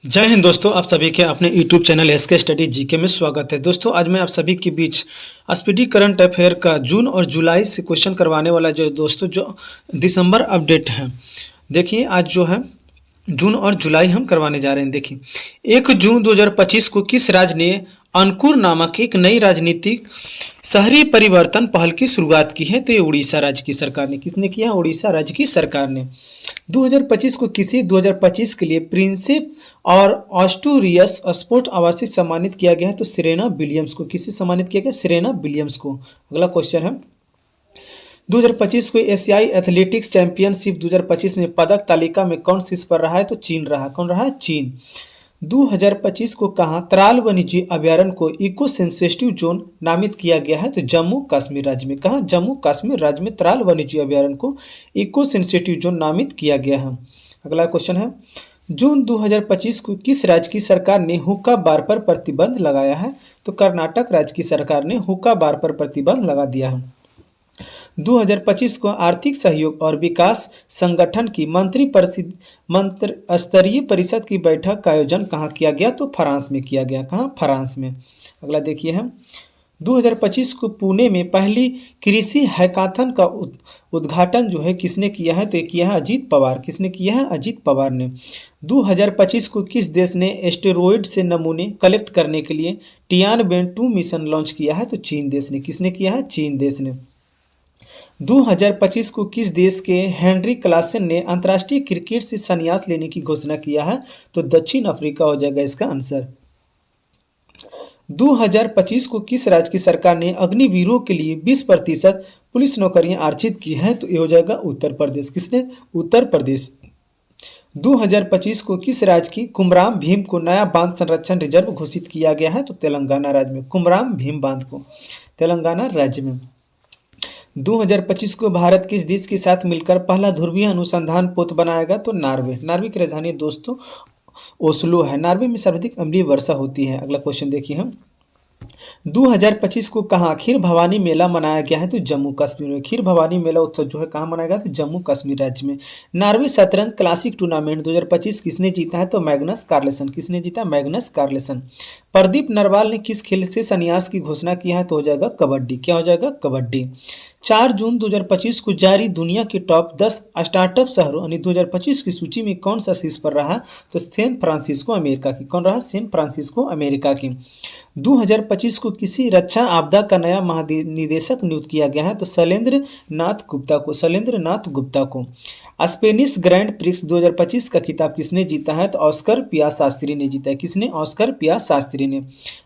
जय हिंद दोस्तों, आप सभी के अपने YouTube channel SK study GK में स्वागत है। दोस्तों आज मैं आप सभी के बीच स्पीडी करंट अफेयर का जून और जुलाई से क्वेश्चन करवाने वाला जो दिसंबर अपडेट है। देखिए आज जो है जून और जुलाई हम करवाने जा रहे हैं। देखिए 1 जून 2025 को किस राज्य ने अंकुर नामक एक नई राजनीतिक शहरी परिवर्तन पहल की शुरुआत की है? तो ये उड़ीसा राज्य की सरकार ने। किसने किया? उड़ीसा राज्य की सरकार ने। 2025 को किसी 2025 के लिए प्रिंसिप और ऑस्टूरियस स्पोर्ट अवार्ड से सम्मानित किया गया है? तो सेरेना विलियम्स को। किससे सम्मानित किया गया? सेरेना विलियम्स को। अगला क्वेश्चन है 2025 को एशियाई एथलेटिक्स चैंपियनशिप 2025 में पदक तालिका में कौन शीर्ष पर रहा है? तो चीन रहा। कौन रहा है? चीन। 2025 को कहाँ त्राल वन्यजीव अभ्यारण्य को इको सेंसिटिव जोन नामित किया गया है? तो जम्मू कश्मीर राज्य में। कहाँ? जम्मू कश्मीर राज्य में त्राल वन्यजीव अभ्यारण्य को इको सेंसिटिव जोन नामित किया गया है। अगला क्वेश्चन है जून 2025 को किस राज्य की सरकार ने हुक्का बार पर प्रतिबंध लगाया है? तो कर्नाटक राज्य की सरकार ने हुक्का बार पर प्रतिबंध लगा दिया है। 2025 को आर्थिक सहयोग और विकास संगठन की मंत्री स्तरीय परिषद की बैठक का आयोजन कहाँ किया गया? तो फ्रांस में किया गया। कहाँ? फ्रांस में। अगला देखिए हम 2025 को पुणे में पहली कृषि हैकाथन का उद्घाटन जो है किसने किया है? तो ये किया है अजीत पवार। किसने किया है? अजीत पवार ने। 2025 को किस देश ने एस्टेरॉयड से नमूने कलेक्ट करने के लिए टियानबेन-2 मिशन लॉन्च किया है? तो चीन देश ने। किसने किया है? चीन देश ने। 2025 को किस देश के हेनरी क्लासन ने अंतर्राष्ट्रीय क्रिकेट से संन्यास लेने की घोषणा किया है? तो दक्षिण अफ्रीका हो जाएगा इसका आंसर। 2025 को किस राज्य की सरकार ने अग्निवीरों के लिए 20% पुलिस नौकरियां आरक्षित की हैं? तो ये हो जाएगा उत्तर प्रदेश। किसने? उत्तर प्रदेश। 2025 को किस राज्य की कुमराम भीम को नया बांध संरक्षण रिजर्व घोषित किया गया है? तो तेलंगाना राज्य में। कुमराम भीम बांध को तेलंगाना राज्य में। 2025 को भारत किस देश के साथ मिलकर पहला ध्रुवीय अनुसंधान पोत बनाएगा? तो नार्वे। नार्वे की राजधानी दोस्तों ओस्लो है। नार्वे में सर्वाधिक अम्लीय वर्षा होती है। अगला क्वेश्चन देखिए हम 2025 को कहाँ खीर भवानी मेला मनाया गया है? तो जम्मू कश्मीर में। खीर भवानी मेला उत्सव जो है कहाँ मनाया गया? तो जम्मू कश्मीर राज्य में। नार्वे शतरंज क्लासिक टूर्नामेंट 2025 किसने जीता है? तो मैग्नस कार्लसन। किसने जीता? Magnus Carlsen. प्रदीप नरवाल ने किस खेल से संन्यास की घोषणा किया है? तो हो जाएगा कबड्डी। क्या हो जाएगा? कबड्डी। 4 जून 2025 को जारी दुनिया के टॉप 10 स्टार्टअप शहरों यानी 2025 की सूची में कौन सा शीर्ष पर रहा? तो सैन फ्रांसिस्को अमेरिका की। कौन रहा? सैन फ्रांसिस्को अमेरिका की। 2025 को किसी रक्षा आपदा का नया महानिदेशक नियुक्त किया गया है? तो शैलेंद्र नाथ गुप्ता को। शैलेंद्र नाथ गुप्ता को। स्पेनिश ग्रैंड प्रिक्स 2025 का खिताब किसने जीता है? तो ऑस्कर पिया शास्त्री ने जीता है। किसने? ऑस्कर पिया शास्त्री ने।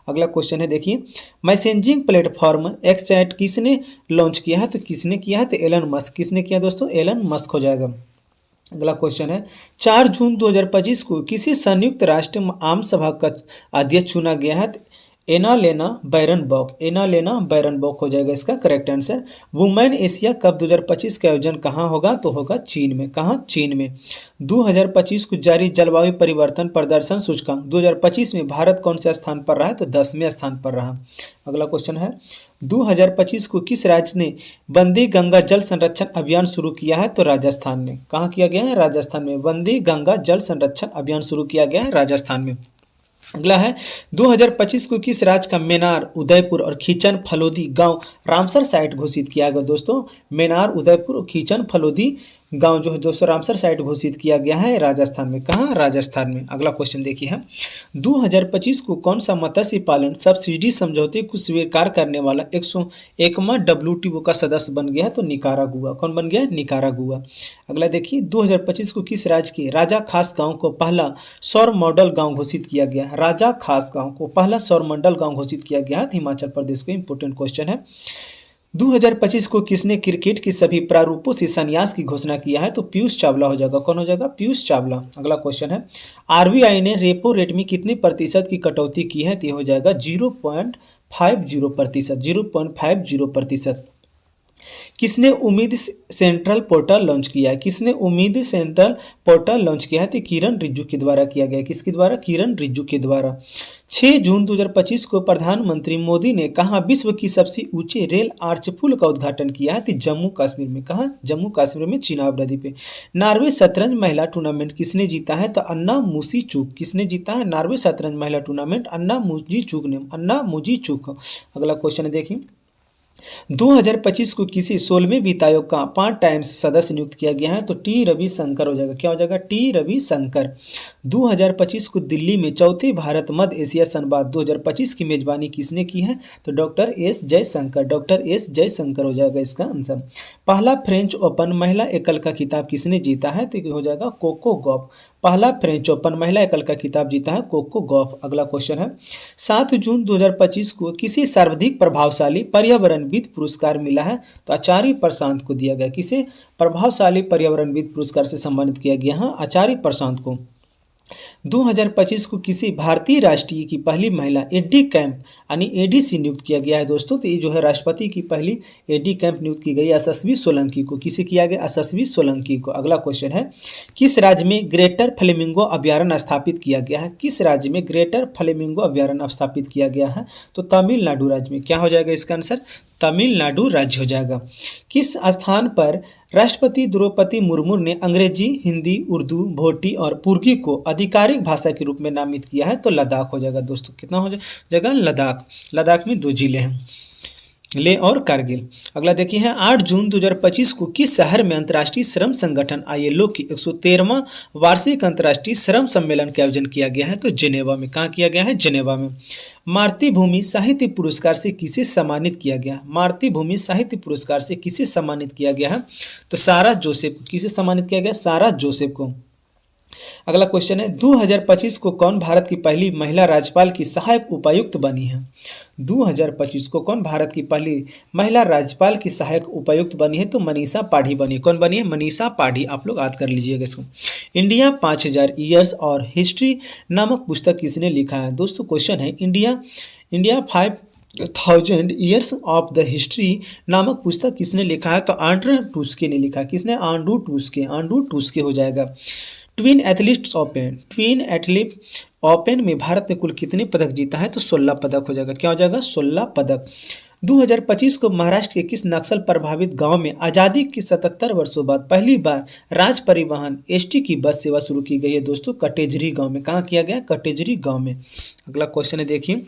अगला क्वेश्चन है देखिए मैसेजिंग प्लेटफॉर्म एक्सचैट किसने लॉन्च किया है? तो किसने किया है? तो एलन मस्क। किसने किया दोस्तों? एलन मस्क हो जाएगा। अगला क्वेश्चन है 4 जून 2025 को किसी संयुक्त राष्ट्र आम सभा का अध्यक्ष चुना गया है? एनालेना बैरनबॉक। एनालेना बैरनबॉक हो जाएगा इसका correct answer. Women Asia cup 2025 का आयोजन कहाँ होगा? तो होगा चीन में। कहाँ? चीन में। 2025 को जारी जलवायु परिवर्तन प्रदर्शन सूचकांक 2025 में भारत कौन से स्थान पर रहा है? तो 10वें स्थान पर रहा। अगला क्वेश्चन है 2025 को किस राज्य ने वंदे गंगा जल संरक्षण अभियान शुरू किया है? तो राजस्थान ने। कहाँ किया गया है? राजस्थान में। वंदे गंगा जल संरक्षण अभियान शुरू किया गया है राजस्थान में। अगला है 2025 को किस राज्य का मेनार उदयपुर और खीचन फलोदी गांव रामसर साइट घोषित किया गया? दोस्तों मेनार उदयपुर और खीचन फलोदी गांव जो है दोस्तों रामसर साइट घोषित किया गया है राजस्थान में। कहाँ? राजस्थान में। अगला क्वेश्चन देखिए हम 2025 को कौन सा मत्स्य पालन सब्सिडी समझौते को स्वीकार करने वाला 101वां WTO का सदस्य बन गया है? तो निकारागुआ। कौन बन गया है? निकारागुआ। अगला देखिए 2025 को किस राज्य के राजा खास गांव को पहला सौर मॉडल गांव घोषित किया गया? राजा खास गांव को पहला सौर मंडल गांव घोषित किया गया है हिमाचल प्रदेश को। इंपोर्टेंट क्वेश्चन है 2025 को किसने क्रिकेट के सभी प्रारूपों से संन्यास की घोषणा किया है? तो पीयूष चावला हो जाएगा। कौन हो जाएगा? पीयूष चावला। अगला क्वेश्चन है आरबीआई ने रेपो रेट में कितने प्रतिशत की कटौती की है? तो हो जाएगा 0.50%। 0.50%। किसने उम्मीद सेंट्रल पोर्टल लॉन्च किया है? किसने उम्मीद सेंट्रल पोर्टल लॉन्च किया है? तो किरण रिजिजू के द्वारा किया गया है। किसके द्वारा? किरण रिजिजू के द्वारा। 6 जून 2025 को प्रधानमंत्री मोदी ने कहाँ विश्व की सबसे ऊंचे रेल आर्च पुल का उद्घाटन किया है? तो जम्मू कश्मीर में। कहाँ? जम्मू कश्मीर में, चिनाब नदी पे। नॉर्वे शतरंज महिला टूर्नामेंट किसने जीता है? तो अन्ना मुजीचुक। किसने जीता है नॉर्वे शतरंज महिला टूर्नामेंट? अन्ना मुजीचुक ने। अन्ना मुजीचुक। अगला क्वेश्चन है देखिए, 2025 को किसी 16वें वित्त आयोग का 5 टाइम्स सदस्य नियुक्त किया गया है? तो टी रविशंकर हो जाएगा। क्या हो जाएगा? टी रविशंकर। 2025 को दिल्ली में चौथे भारत मध्य एशिया संवाद 2025 की मेजबानी किसने की है? तो doctor S Jaishankar. Doctor S Jaishankar हो जाएगा इसका आंसर। पहला फ्रेंच ओपन महिला एकल का खिताब किसने जीता है? तो हो जाएगा कोको गॉफ। पहला फ्रेंच ओपन महिला एकल का खिताब जीता है कोको गॉफ। अगला क्वेश्चन है, 7 जून 2025 को किसी सर्वाधिक प्रभावशाली पर्यावरणविद पुरस्कार मिला है? तो आचार्य प्रशांत को दिया गया। किसे प्रभावशाली पर्यावरणविद पुरस्कार से सम्मानित किया गया है? आचार्य प्रशांत को। 2025 को किसी भारतीय राष्ट्रीय की पहली महिला एडी कैंप यानी एडीसी नियुक्त किया गया है दोस्तों? तो ये जो है राष्ट्रपति की पहली एडी कैंप नियुक्त की गई यशस्वी सोलंकी को। किसे किया गया? यशस्वी सोलंकी को। अगला क्वेश्चन है, किस राज्य में ग्रेटर फ्लेमिंगो अभ्यारण्य स्थापित किया गया है? किस राज्य में ग्रेटर फ्लेमिंगो अभ्यारण्य स्थापित किया गया है? तो तमिलनाडु राज्य में। क्या हो जाएगा इसका आंसर? तमिलनाडु राज्य हो जाएगा। किस स्थान पर राष्ट्रपति द्रौपदी मुर्मू ने अंग्रेजी, हिंदी, उर्दू, भोटी और पुर्गी को आधिकारिक भाषा के रूप में नामित किया है? तो लद्दाख हो जाएगा दोस्तों। कितना हो जाएगा? लद्दाख। लद्दाख में 2 जिले हैं, लेह और कारगिल। अगला देखिए है, 8 जून 2025 को किस शहर में अंतर्राष्ट्रीय श्रम संगठन ILO की 113वां वार्षिक अंतर्राष्ट्रीय श्रम सम्मेलन का आयोजन किया गया है? तो जेनेवा में। कहाँ किया गया है? जेनेवा में। मातृभूमि साहित्य पुरस्कार से किसे सम्मानित किया गया? मातृभूमि साहित्य पुरस्कार से किसे सम्मानित किया गया है? तो सारा जोसेफ को। किसे सम्मानित किया गया? सारा जोसेफ को। अगला क्वेश्चन है, 2025 को कौन भारत की पहली महिला राज्यपाल की सहायक उपायुक्त बनी है? 2025 को कौन भारत की पहली महिला राज्यपाल की सहायक उपायुक्त बनी है? तो मनीषा पाढ़ी बनी। कौन बनी है? मनीषा पाढ़ी। आप लोग याद कर लीजिएगा इसको। इंडिया 5000 ईयर्स और हिस्ट्री नामक पुस्तक किसने लिखा है? दोस्तों क्वेश्चन है, India 5000 years of the history नामक पुस्तक किसने लिखा है? तो आंड्रे टूस्के ने लिखा। किसने? आंड्रू टूस्के। आंड्रू टूस्के हो जाएगा। ट्विन एथलीट्स ओपन में भारत ने कुल कितने पदक जीता है? तो 16 पदक हो जाएगा। क्या हो जाएगा? 16 पदक। 2025 को महाराष्ट्र के किस नक्सल प्रभावित गांव में आज़ादी के 77 वर्षों बाद पहली बार राज्य परिवहन ST की बस सेवा शुरू की गई है? दोस्तों कटेजरी गांव में। कहाँ किया गया? कटेजरी गांव में। अगला क्वेश्चन है देखिए,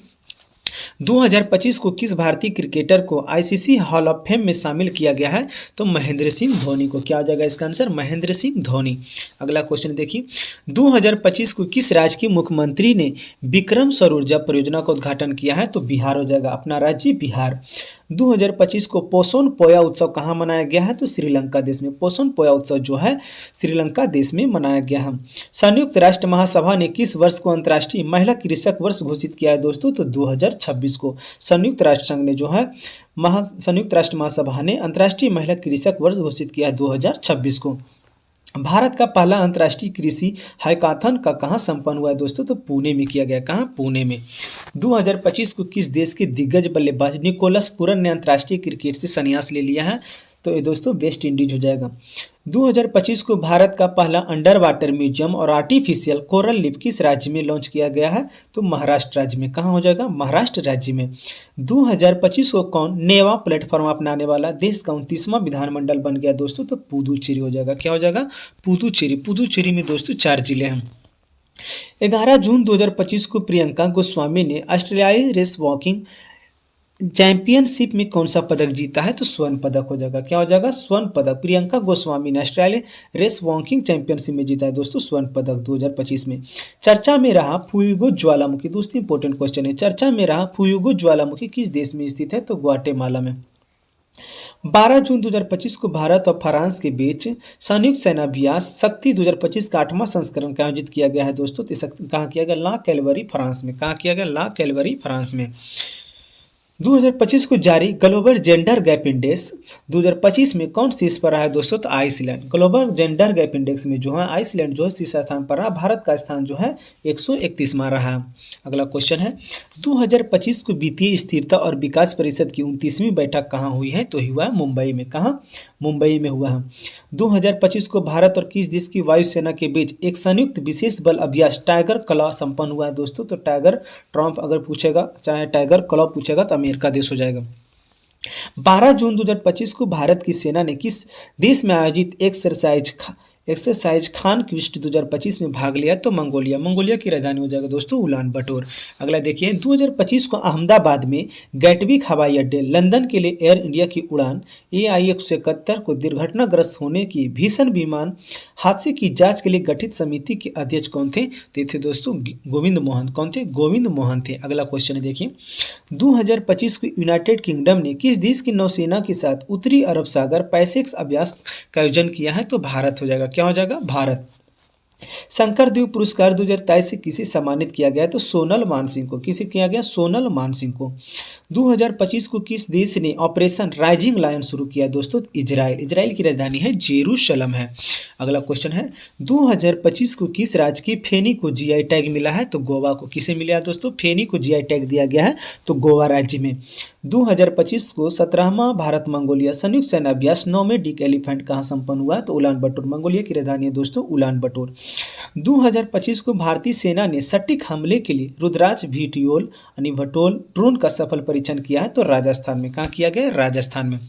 2025 को किस भारतीय क्रिकेटर को ICC हॉल ऑफ फेम में शामिल किया गया है? तो महेंद्र सिंह धोनी को। क्या हो जाएगा इसका आंसर? महेंद्र सिंह धोनी। अगला क्वेश्चन देखिए, 2025 को किस राज्य के मुख्यमंत्री ने विक्रम सौर ऊर्जा परियोजना का उद्घाटन किया है? तो बिहार हो जाएगा। अपना राज्य बिहार। 2025 को पोषण पोया उत्सव कहाँ मनाया गया है? तो श्रीलंका देश में। पोषण पोया उत्सव जो है श्रीलंका देश में मनाया गया है। संयुक्त राष्ट्र महासभा ने किस वर्ष को अंतर्राष्ट्रीय महिला कृषक वर्ष घोषित किया है दोस्तों? तो 2026 को। संयुक्त राष्ट्र संघ ने जो है संयुक्त राष्ट्र महासभा ने अंतर्राष्ट्रीय महिला कृषक वर्ष घोषित किया है 2026 को। भारत का पहला अंतर्राष्ट्रीय कृषि हैकाथन का कहाँ संपन्न हुआ है दोस्तों? तो पुणे में किया गया। कहाँ? पुणे में। 2025 को किस देश के दिग्गज बल्लेबाज निकोलस पूरन ने अंतर्राष्ट्रीय क्रिकेट से संन्यास ले लिया है? तो ये दोस्तों वेस्ट इंडीज हो जाएगा। 2025 को भारत का पहला अंडर वाटर म्यूजियम और आर्टिफिशियल कोरल लीफ किस राज्य में लॉन्च किया गया है? तो महाराष्ट्र राज्य में। कहाँ हो जाएगा? महाराष्ट्र राज्य में। 2025 को कौन नेवा प्लेटफॉर्म अपनाने वाला देश का 29वां विधानमंडल बन गया दोस्तों? तो पुदुचेरी हो जाएगा। क्या हो जाएगा? पुदुचेरी। पुदुचेरी में दोस्तों 4 जिले हैं। 11 जून 2025 को प्रियंका गोस्वामी ने ऑस्ट्रेलियाई रेस वॉकिंग चैंपियनशिप में कौन सा पदक जीता है? तो स्वर्ण पदक हो जाएगा। क्या हो जाएगा? स्वर्ण पदक। प्रियंका गोस्वामी ने ऑस्ट्रेलिया रेस वॉकिंग चैंपियनशिप में जीता है दोस्तों स्वर्ण पदक 2025 में। चर्चा में रहा फुयुगो ज्वालामुखी। दोस्तों इंपॉर्टेंट क्वेश्चन है, चर्चा में रहा फुयुगो ज्वालामुखी किस देश में स्थित है? तो ग्वाटेमाला में। 12 जून 2025 को भारत और फ्रांस के बीच संयुक्त सेनाभ्यास शक्ति 2025 का 8वां संस्करण का आयोजित किया गया है दोस्तों। तो कहाँ किया गया? ला कैलवरी फ्रांस में। कहाँ किया गया? ला कैलवरी फ्रांस में। 2025 को जारी ग्लोबल जेंडर गैप इंडेक्स 2025 में कौन शीर्ष पर रहा है दोस्तों? तो Iceland. Global gender gap index में जो है आइसलैंड जो है शीर्ष स्थान पर रहा। भारत का स्थान जो है 131वां रहा। अगला क्वेश्चन है 2025 को वित्तीय स्थिरता और विकास परिषद की 29वीं बैठक कहाँ हुई है? तो हुआ है मुंबई में। कहाँ? मुंबई में हुआ है। 2025 को भारत और किस देश की वायुसेना के बीच एक संयुक्त विशेष बल अभ्यास टाइगर क्लॉ संपन्न हुआ है दोस्तों? तो टाइगर ट्रम्प अगर पूछेगा, चाहे टाइगर क्लॉ पूछेगा तो अमेरिका देश हो जाएगा। 12 जून 2025 को भारत की सेना ने किस देश में आयोजित एक्सरसाइज खान क्विस्ट 2025 में भाग लिया? तो मंगोलिया। मंगोलिया की राजधानी हो जाएगा दोस्तों उलान बटोर। अगला देखिए 2025 को अहमदाबाद में गैटविक हवाई अड्डे लंदन के लिए एयर इंडिया की उड़ान AI 171 को दुर्घटनाग्रस्त होने की भीषण विमान हादसे की जांच के लिए गठित समिति के अध्यक्ष कौन थे? तो थे दोस्तों गोविंद मोहन। कौन थे? गोविंद मोहन थे। अगला क्वेश्चन है देखिए 2025 को यूनाइटेड किंगडम ने किस देश की नौसेना के साथ उत्तरी अरब सागर पैसेक्स अभ्यास का आयोजन किया है? तो भारत हो जाएगा। क्या हो जाएगा? भारत। शंकरदेव पुरस्कार 2023 से किसे सम्मानित किया गया? तो सोनल मानसिंह को। किसे किया गया? सोनल मानसिंह को। 2025 को किस देश ने ऑपरेशन राइजिंग लायन शुरू किया दोस्तों? इजराइल। इजराइल की राजधानी है जेरूशलम है। अगला क्वेश्चन है 2025 को किस राज्य की फेनी को GI टैग मिला है? तो गोवा को। किसे मिला है दोस्तों? फेनी को GI टैग दिया गया है तो गोवा राज्य में। 2025 को 17वां भारत मंगोलिया संयुक्त सैन्य अभ्यास 9वें डिक एलिफेंट कहाँ संपन्न हुआ? तो उलान बटोर। मंगोलिया की राजधानी है दोस्तों उलान बटोर। 2025 को भारतीय सेना ने सटीक हमले के लिए रुद्राज VTOL यानी भटोल ड्रोन का सफल परीक्षण किया है तो राजस्थान में। कहाँ किया गया? राजस्थान में।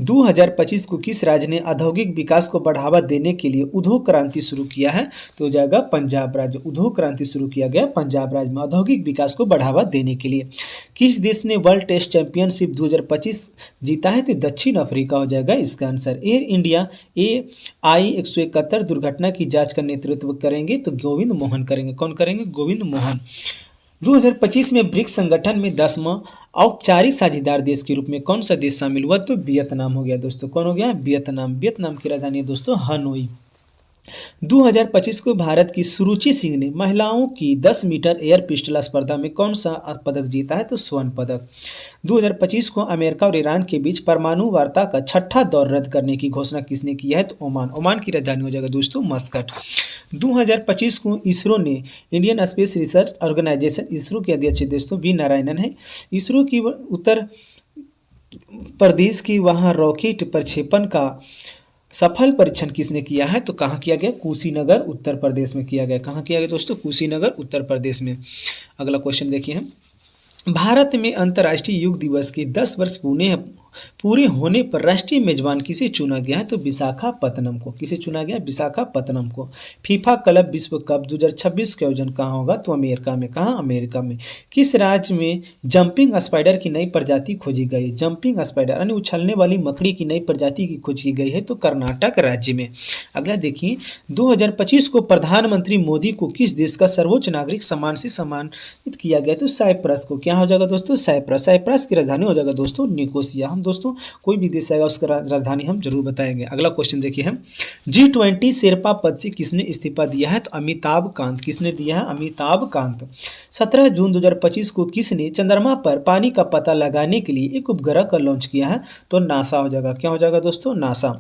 2025 को किस राज्य ने औद्योगिक विकास को बढ़ावा देने के लिए उद्योग क्रांति शुरू किया है? तो हो जाएगा पंजाब राज्य। उद्योग क्रांति शुरू किया गया पंजाब राज्य में औद्योगिक विकास को बढ़ावा देने के लिए। किस देश ने वर्ल्ड टेस्ट चैंपियनशिप 2025 जीता है? तो दक्षिण अफ्रीका हो जाएगा इसका आंसर। एयर इंडिया AI 171 दुर्घटना की जांच का नेतृत्व करेंगे तो गोविंद मोहन करेंगे। कौन करेंगे? गोविंद मोहन। 2025 में ब्रिक्स संगठन में 10वां औपचारिक साझेदार देश के रूप में कौन सा देश शामिल हुआ? तो वियतनाम हो गया दोस्तों। कौन हो गया? वियतनाम। वियतनाम की राजधानी है दोस्तों हनोई। 2025 को भारत की सुरुचि सिंह ने महिलाओं की 10 मीटर एयर पिस्टल स्पर्धा में कौन सा पदक जीता है? तो स्वर्ण पदक। 2025 को अमेरिका और ईरान के बीच परमाणु वार्ता का छठा दौर रद्द करने की घोषणा किसने की है? तो ओमान। ओमान की राजधानी हो जाएगा दोस्तों मस्कट। 2025 को इसरो ने Indian Space Research Organisation ISRO के अध्यक्ष दोस्तों V नारायणन है। इसरो की उत्तर प्रदेश की वहाँ रॉकेट प्रक्षेपण का सफल परीक्षण किसने किया है? तो कहाँ किया गया? कुशीनगर उत्तर प्रदेश में किया गया। कहाँ किया गया दोस्तों? कुशीनगर उत्तर प्रदेश में। अगला क्वेश्चन देखिए हम भारत में अंतर्राष्ट्रीय योग दिवस के 10 वर्ष पूरे होने पर राष्ट्रीय मेजबान किसे चुना गया है? तो विशाखापत्तनम को। किसे चुना गया? विशाखापत्तनम को। फीफा क्लब विश्व कप 2026 का आयोजन कहाँ होगा? तो अमेरिका में। कहाँ? अमेरिका में। किस राज्य में जंपिंग स्पाइडर की नई प्रजाति खोजी गई? जंपिंग स्पाइडर यानी उछलने वाली मकड़ी की नई प्रजाति की खोजी गई है तो कर्नाटक राज्य में। अगला देखिए 2025 को प्रधानमंत्री मोदी को किस देश का सर्वोच्च नागरिक सम्मान से सम्मानित किया गया? तो साइप्रस को। क्या हो जाएगा दोस्तों? साइप्रस। साइप्रस की राजधानी हो जाएगा दोस्तों निकोसिया। हम दोस्तों कोई भी देश आएगा उसका राजधानी हम जरूर बताएंगे। अगला क्वेश्चन देखिए हम G20 शेरपा पद से किसने इस्तीफा दिया है? तो अमिताभ कांत। किसने दिया है? अमिताभ कांत। 17 जून 2025 को किसने चंद्रमा पर पानी का पता लगाने के लिए एक उपग्रह का लॉन्च किया है? तो नासा हो जाएगा। क्या हो जाएगा दोस्तों? नासा।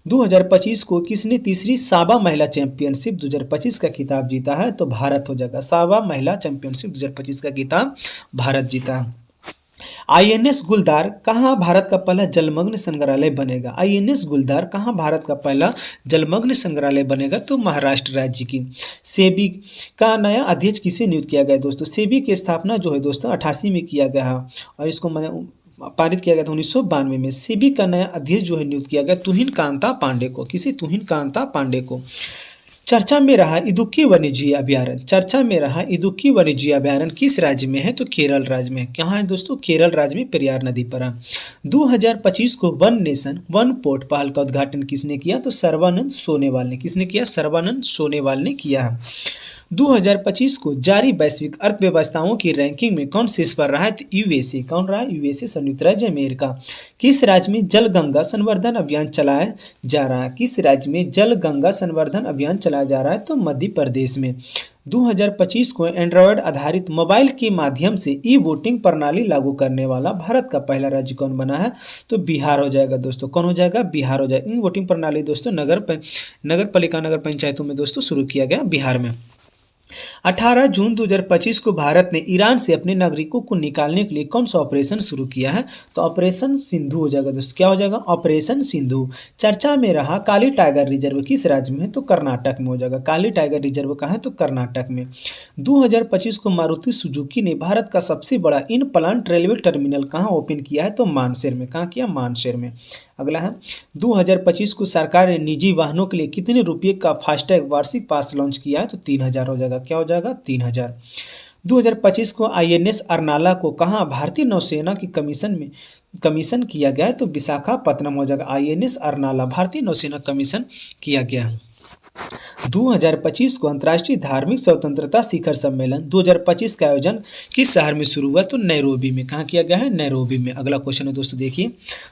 2025 को किसने तीसरी साबा महिला चैंपियनशिप 2025 का खिताब जीता है? तो भारत हो जाएगा। साबा महिला चैंपियनशिप 2025 का खिताब भारत जीता। INS गुलदार कहाँ भारत का पहला जलमग्न संग्रहालय बनेगा? INS गुलदार कहाँ भारत का पहला जलमग्न संग्रहालय बनेगा? तो महाराष्ट्र राज्य की। सेबी का नया अध्यक्ष किसे नियुक्त किया गया दोस्तों? सेबी की स्थापना जो है दोस्तों 88 में किया गया है और इसको मैंने पारित किया गया था 1992 में। सेबी का नया अध्यक्ष जो है नियुक्त किया गया तुहिन कांता पांडे को। किसे? तुहिन कांता पांडे को। चर्चा में रहा इदुक्की वन्यजीव अभ्यारण्य। चर्चा में रहा इदुक्की वन्यजीव अभ्यारण्य किस राज्य में है? तो केरल राज्य में। कहाँ है दोस्तों? केरल राज्य में पेरियार नदी पर है। 2025 को वन नेशन वन पोर्ट पहल का उद्घाटन किसने किया? तो सर्बानंद सोनोवाल ने। किसने किया? सर्बानंद सोनोवाल ने किया है। 2025 को जारी वैश्विक अर्थव्यवस्थाओं की रैंकिंग में कौन शीर्ष पर रहा है? तो यूएसए। कौन रहा है? यूएसए, संयुक्त राज्य अमेरिका। किस राज्य में जल गंगा संवर्धन अभियान चलाया जा रहा है? किस राज्य में जल गंगा संवर्धन अभियान चलाया जा रहा है? तो मध्य प्रदेश में। 2025 को एंड्रॉयड आधारित मोबाइल के माध्यम से ई वोटिंग प्रणाली लागू करने वाला भारत का पहला राज्य कौन बना है? तो बिहार हो जाएगा दोस्तों। कौन हो जाएगा? बिहार हो जाएगा। ई वोटिंग प्रणाली दोस्तों नगर पालिका नगर पंचायतों में दोस्तों शुरू किया गया बिहार में। 18 जून 2025 को भारत ने ईरान से अपने नागरिकों को निकालने के लिए कौन सा ऑपरेशन शुरू किया है? तो ऑपरेशन सिंधु हो जाएगा दोस्तों। क्या हो जाएगा? ऑपरेशन सिंधु। चर्चा में रहा काली टाइगर रिजर्व किस राज्य में है? तो कर्नाटक में हो जाएगा। काली टाइगर रिजर्व कहाँ है? तो कर्नाटक में। 2025 को मारुति सुजुकी ने भारत का सबसे बड़ा इन प्लांट रेलवे टर्मिनल कहाँ ओपन किया है? तो मानसेर में। कहाँ किया? मानसेर में। अगला है 2025 को सरकार ने निजी वाहनों के लिए कितने रुपये का फास्टैग वार्षिक पास लॉन्च किया है? तो 3000 हो जाएगा। क्या हो जाएगा? 3000। 2025 को आईएनएस अरनाला को कहाँ भारतीय नौसेना की कमीशन किया गया है? तो विशाखापत्तनम हो जाएगा। आईएनएस अरनाला भारतीय नौसेना कमीशन किया गया है। 2025 को अंतर्राष्ट्रीय धार्मिक स्वतंत्रता शिखर सम्मेलन 2025 का आयोजन किस शहर में शुरू हुआ? तो नैरोबी में। कहाँ किया गया है? नैरोबी में। अगला क्वेश्चन है दोस्तों देखिए,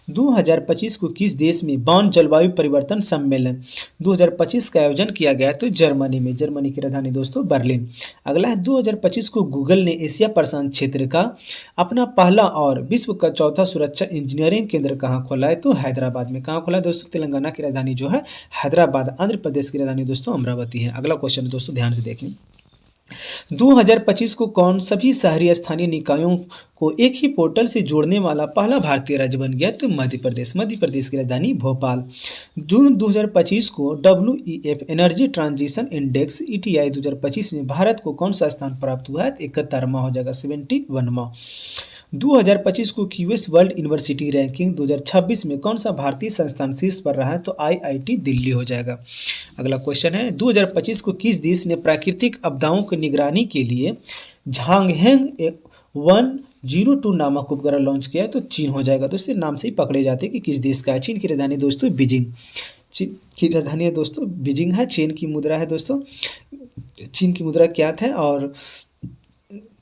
2025 को किस देश में बॉन जलवायु परिवर्तन सम्मेलन 2025 का आयोजन किया गया? तो जर्मनी में। जर्मनी की राजधानी दोस्तों बर्लिन। अगला है 2025 को गूगल ने एशिया प्रशांत क्षेत्र का अपना पहला और विश्व का चौथा सुरक्षा इंजीनियरिंग केंद्र कहाँ खोला है? तो हैदराबाद में। कहाँ खोला है दोस्तों? तेलंगाना की राजधानी जो है हैदराबाद। आंध्र प्रदेश की राजधानी दोस्तों अमरावती है। अगला क्वेश्चन है दोस्तों ध्यान से देखें, 2025 को कौन सभी शहरी स्थानीय निकायों को एक ही पोर्टल से जोड़ने वाला पहला भारतीय राज्य बन गया? तो मध्य प्रदेश। मध्य प्रदेश की राजधानी भोपाल। जून 2025 को WEF energy transition index ETI 2025 में भारत को कौन सा स्थान प्राप्त हुआ है? 71वां हो जाएगा, 71वां। 2025 को क्यूएस वर्ल्ड यूनिवर्सिटी रैंकिंग 2026 में कौन सा भारतीय संस्थान शीर्ष पर रहा है? तो IIT दिल्ली हो जाएगा। अगला क्वेश्चन है 2025 को किस देश ने प्राकृतिक आपदाओं की निगरानी के लिए झांगहेंग 102 नामक उपग्रह लॉन्च किया है? तो चीन हो जाएगा। दोस्तों नाम से ही पकड़े जाते हैं कि किस देश का है। चीन की राजधानी दोस्तों बीजिंग। चीन की राजधानी है दोस्तों बीजिंग है। चीन की मुद्रा है दोस्तों, चीन की मुद्रा क्या है? और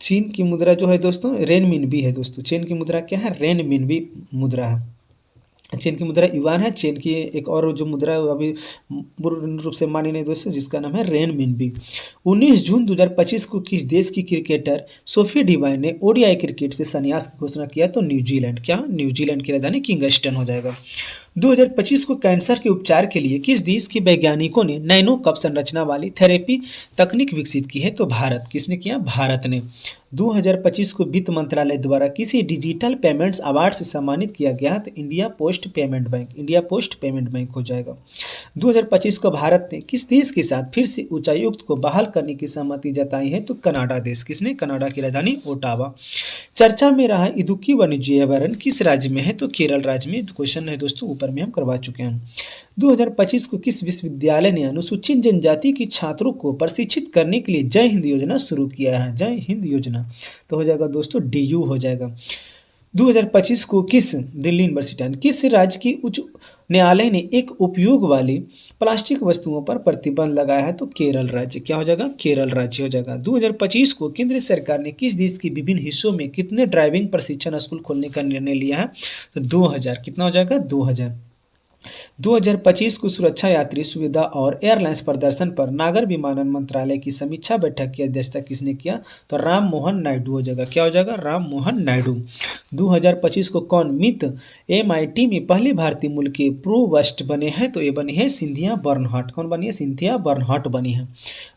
चीन की मुद्रा जो है दोस्तों रेनमिनबी है दोस्तों। चीन की मुद्रा क्या है? रेनमिनबी मुद्रा है। चीन की मुद्रा युआन है। चीन की एक और जो मुद्रा है अभी पूर्ण रूप से मानी नहीं दोस्तों, जिसका नाम है रेनमिनबी। 19 जून 2025 को किस देश की क्रिकेटर सोफी डिवाइन ने ODI क्रिकेट से संन्यास की घोषणा किया? तो न्यूजीलैंड। क्या? न्यूजीलैंड की राजधानी किंगस्टन हो जाएगा। 2025 को कैंसर के उपचार के लिए किस देश के वैज्ञानिकों ने नैनो कप संरचना वाली थेरेपी तकनीक विकसित की है? तो भारत। किसने किया? भारत ने। 2025 को वित्त मंत्रालय द्वारा किसी डिजिटल पेमेंट्स अवार्ड से सम्मानित किया गया? तो India post payment bank. India post payment bank हो जाएगा। 2025 को भारत ने किस देश के साथ फिर से उच्चायुक्त को बहाल करने की सहमति जताई है? तो कनाडा देश। किसने? कनाडा की राजधानी ओटावा। चर्चा में रहा इदुक्की वन्यजीव अभयारण्य किस राज्य में है? तो केरल राज्य में। क्वेश्चन है दोस्तों ऊपर में हम करवा चुके हैं। 2025 को किस विश्वविद्यालय ने अनुसूचित जनजाति के छात्रों को प्रशिक्षित करने के लिए जय हिंद योजना शुरू किया है? जय हिंद योजना। तो हो जाएगा दोस्तों DU हो जाएगा। 2025 को किस दिल्ली यूनिवर्सिटी किस राज्य की उच्च न्यायालय ने एक उपयोग वाली प्लास्टिक वस्तुओं पर प्रतिबंध लगाया है? तो केरल राज्य। क्या हो जाएगा? केरल राज्य हो जाएगा। 2025 को केंद्र सरकार ने किस देश के विभिन्न हिस्सों में कितने ड्राइविंग प्रशिक्षण स्कूल खोलने का निर्णय लिया है? तो 2000। कितना हो जाएगा? 2000। 2025 को सुरक्षा, यात्री सुविधा और एयरलाइंस प्रदर्शन पर नागर विमानन मंत्रालय की समीक्षा बैठक की अध्यक्षता किसने किया? तो राम मोहन नायडू हो जाएगा। क्या हो जाएगा? राम मोहन नायडू। 2025 को कौन मित MIT में पहले भारतीय मूल के प्रोवस्ट बने हैं? तो ये बनी है सिंधिया बर्नहाट। कौन बनी है? सिंधिया बर्नहाट बनी है।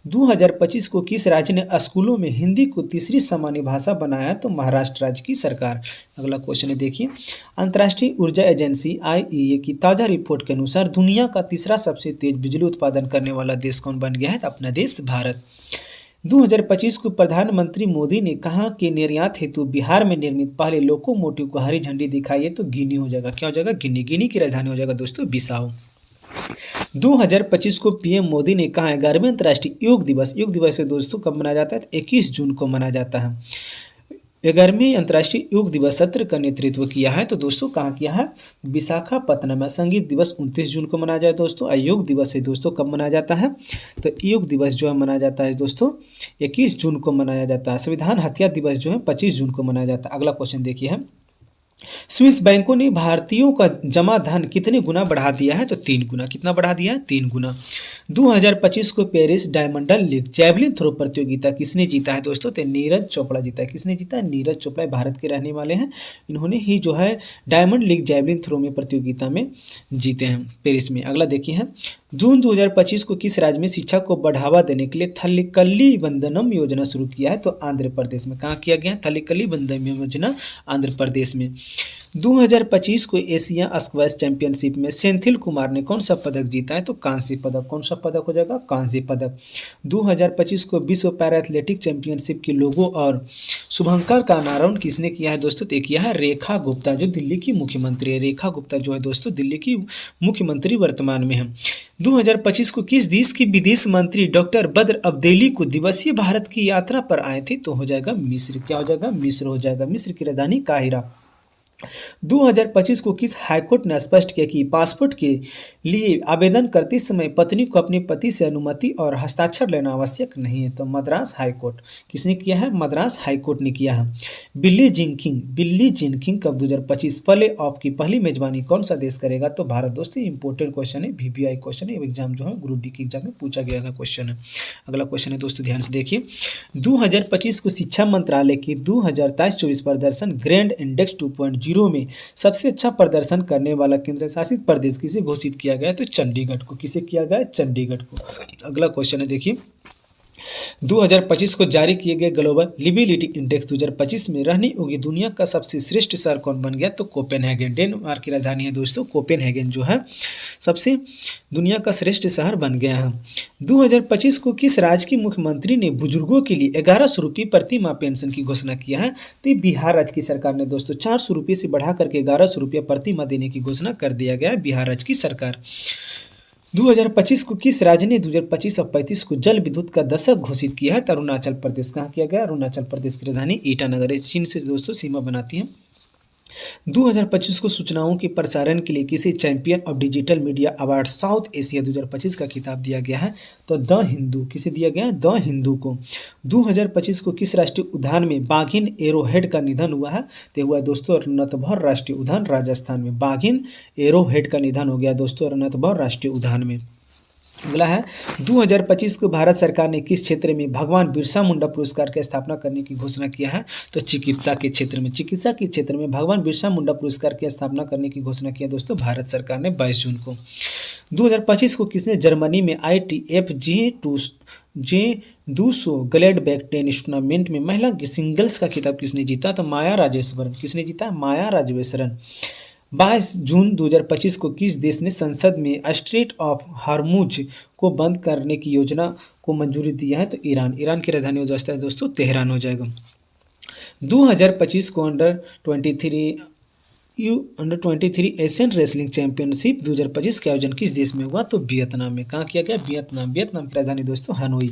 2025 को किस राज्य ने स्कूलों में हिंदी को तीसरी सामान्य भाषा बनाया? तो महाराष्ट्र राज्य की सरकार। अगला क्वेश्चन है देखिए, अंतर्राष्ट्रीय ऊर्जा एजेंसी IEA की ताजा रिपोर्ट के अनुसार दुनिया का तीसरा सबसे तेज बिजली उत्पादन करने वाला देश कौन बन गया है? अपना देश भारत। 2025 को प्रधानमंत्री मोदी ने कहा कि निर्यात हेतु बिहार में निर्मित पहले लोकोमोटिव को हरी झंडी दिखाई है? तो गिनी हो जाएगा। क्या हो जाएगा? गिनी। गिनी की राजधानी हो जाएगा दोस्तों बिसाऊ। 2025 को PM मोदी ने कहा है 11वें अंतर्राष्ट्रीय योग दिवस। योग दिवस दोस्तों कब मनाया जाता है? 21 जून को मनाया जाता है। 11वें अंतर्राष्ट्रीय योग दिवस सत्र का नेतृत्व किया है? तो दोस्तों कहाँ किया है? विशाखापत्तनम में। संगीत दिवस 29 जून को मनाया जाए दोस्तों। योग दिवस है दोस्तों कब मनाया जाता है? तो योग दिवस जो है मनाया जाता है दोस्तों 21 जून को मनाया जाता है। संविधान हत्या दिवस जो है 25 जून को मनाया जाता है। अगला क्वेश्चन देखिए है, स्विस बैंकों ने भारतीयों का जमा धन कितने गुना बढ़ा दिया है? तो 3 गुना। कितना बढ़ा दिया है? 3 गुना। 2025 को Paris Diamond League javelin throw प्रतियोगिता किसने जीता है दोस्तों? तो नीरज चोपड़ा जीता है। किसने जीता है? नीरज चोपड़ा भारत के रहने वाले हैं। इन्होंने ही जो है डायमंड लीग जैवलिन थ्रो में प्रतियोगिता में जीते हैं पेरिस में। अगला देखिए है, जून 2025 को किस राज्य में शिक्षा को बढ़ावा देने के लिए थल्लीकल्ली वंदनम योजना शुरू किया है? तो आंध्र प्रदेश में। कहाँ किया गया है? थल्लीकल्ली वंदनम योजना आंध्र प्रदेश में। 2025 को एशिया स्क्वैश चैंपियनशिप में सेंथिल कुमार ने कौन सा पदक जीता है? तो कांस्य पदक। कौन सा पदक हो जाएगा? कांस्य पदक। 2025 को विश्व पैरा एथलेटिक चैंपियनशिप के लोगो और शुभंकर का अनावरण किसने किया है दोस्तों? तो किया है रेखा गुप्ता, जो दिल्ली की मुख्यमंत्री है। रेखा गुप्ता जो है दोस्तों दिल्ली की मुख्यमंत्री वर्तमान में है। 2025 को किस देश की विदेश मंत्री डॉक्टर बद्र अब्देली को दिवसीय भारत की यात्रा पर आए थे? तो हो जाएगा मिस्र। क्या हो जाएगा? मिस्र हो जाएगा। मिस्र की राजधानी काहिरा। 2025 को किस हाईकोर्ट ने स्पष्ट किया कि पासपोर्ट के लिए आवेदन करते समय पत्नी को अपने पति से अनुमति और हस्ताक्षर लेना आवश्यक नहीं है? तो मद्रास हाईकोर्ट। किसने किया है? मद्रास हाईकोर्ट ने किया है। बिल्ली जिनकिंग कब 2025 प्ले ऑफ की पहली मेजबानी कौन सा देश करेगा? तो भारत। दोस्तों इंपॉर्टेंट क्वेश्चन है, VBI क्वेश्चन है, एग्जाम जो है ग्रुप डी की एग्जाम में पूछा गया है क्वेश्चन है। अगला क्वेश्चन है दोस्तों ध्यान से देखिए, 2025 को शिक्षा मंत्रालय की 2023-24 प्रदर्शन ग्रैंड इंडेक्स 2.0 में सबसे अच्छा प्रदर्शन करने वाला केंद्र शासित प्रदेश किसे घोषित किया गया है? तो चंडीगढ़ को। किसे किया गया है? चंडीगढ़ को। अगला क्वेश्चन है देखिए, 2025 को जारी किए गए ग्लोबल लिविलिटी इंडेक्स 2025 में रहने योग्य दुनिया का सबसे श्रेष्ठ शहर कौन बन गया? तो कोपेनहेगन। डेनमार्क की राजधानी है दोस्तों कोपेनहेगन, जो है सबसे दुनिया का श्रेष्ठ शहर बन गया है। 2025 को किस राज्य के मुख्यमंत्री ने बुजुर्गों के लिए 1100 रुपये प्रति माह पेंशन की घोषणा किया है? तो बिहार राज्य की सरकार ने दोस्तों 400 रुपये से बढ़ा करके 1100 रुपये प्रति माह देने की घोषणा कर दिया गया है बिहार राज्य की सरकार। 2025 को किस राज्य ने 2025 और 35 को जल विद्युत का दशक घोषित किया है? तो अरुणाचल प्रदेश। कहाँ किया गया? अरुणाचल प्रदेश की राजधानी ईटानगर है, चीन से दोस्तों सीमा बनाती है। 2025 को सूचनाओं के प्रसारण के लिए किसी champion of digital media award south Asia 2025 का खिताब दिया गया है? तो द हिंदू। किसे दिया गया है? द हिंदू को। 2025 को किस राष्ट्रीय उद्यान में बाघिन एरोहेड का निधन हुआ है? तो हुआ दोस्तों रणथंभौर राष्ट्रीय उद्यान राजस्थान में। बाघिन एरोहेड का निधन हो गया दोस्तों रणथंभौर राष्ट्रीय उद्यान में। अगला है, 2025 को भारत सरकार ने किस क्षेत्र में भगवान बिरसा मुंडा पुरस्कार की स्थापना करने की घोषणा किया है? तो चिकित्सा के क्षेत्र में। चिकित्सा के क्षेत्र में भगवान बिरसा मुंडा पुरस्कार की स्थापना करने की घोषणा किया दोस्तों भारत सरकार ने 22 जून को। 2025 को किसने जर्मनी में ITF G200 Gladbach tennis tournament में महिला सिंगल्स का खिताब किसने जीता? तो माया राजेश्वरन। किसने जीता? माया राजेश्वरन। 22 जून 2025 को किस देश ने संसद में स्ट्रेट ऑफ हार्मुज को बंद करने की योजना को मंजूरी दिया है? तो ईरान। ईरान की राजधानी हो जाता है दोस्तों तेहरान हो जाएगा। 2025 को अंडर 23 एशियन रेसलिंग चैंपियनशिप 2025 का आयोजन किस देश में हुआ? तो वियतनाम में। कहाँ किया गया? वियतनाम। वियतनाम की राजधानी दोस्तों हनोई।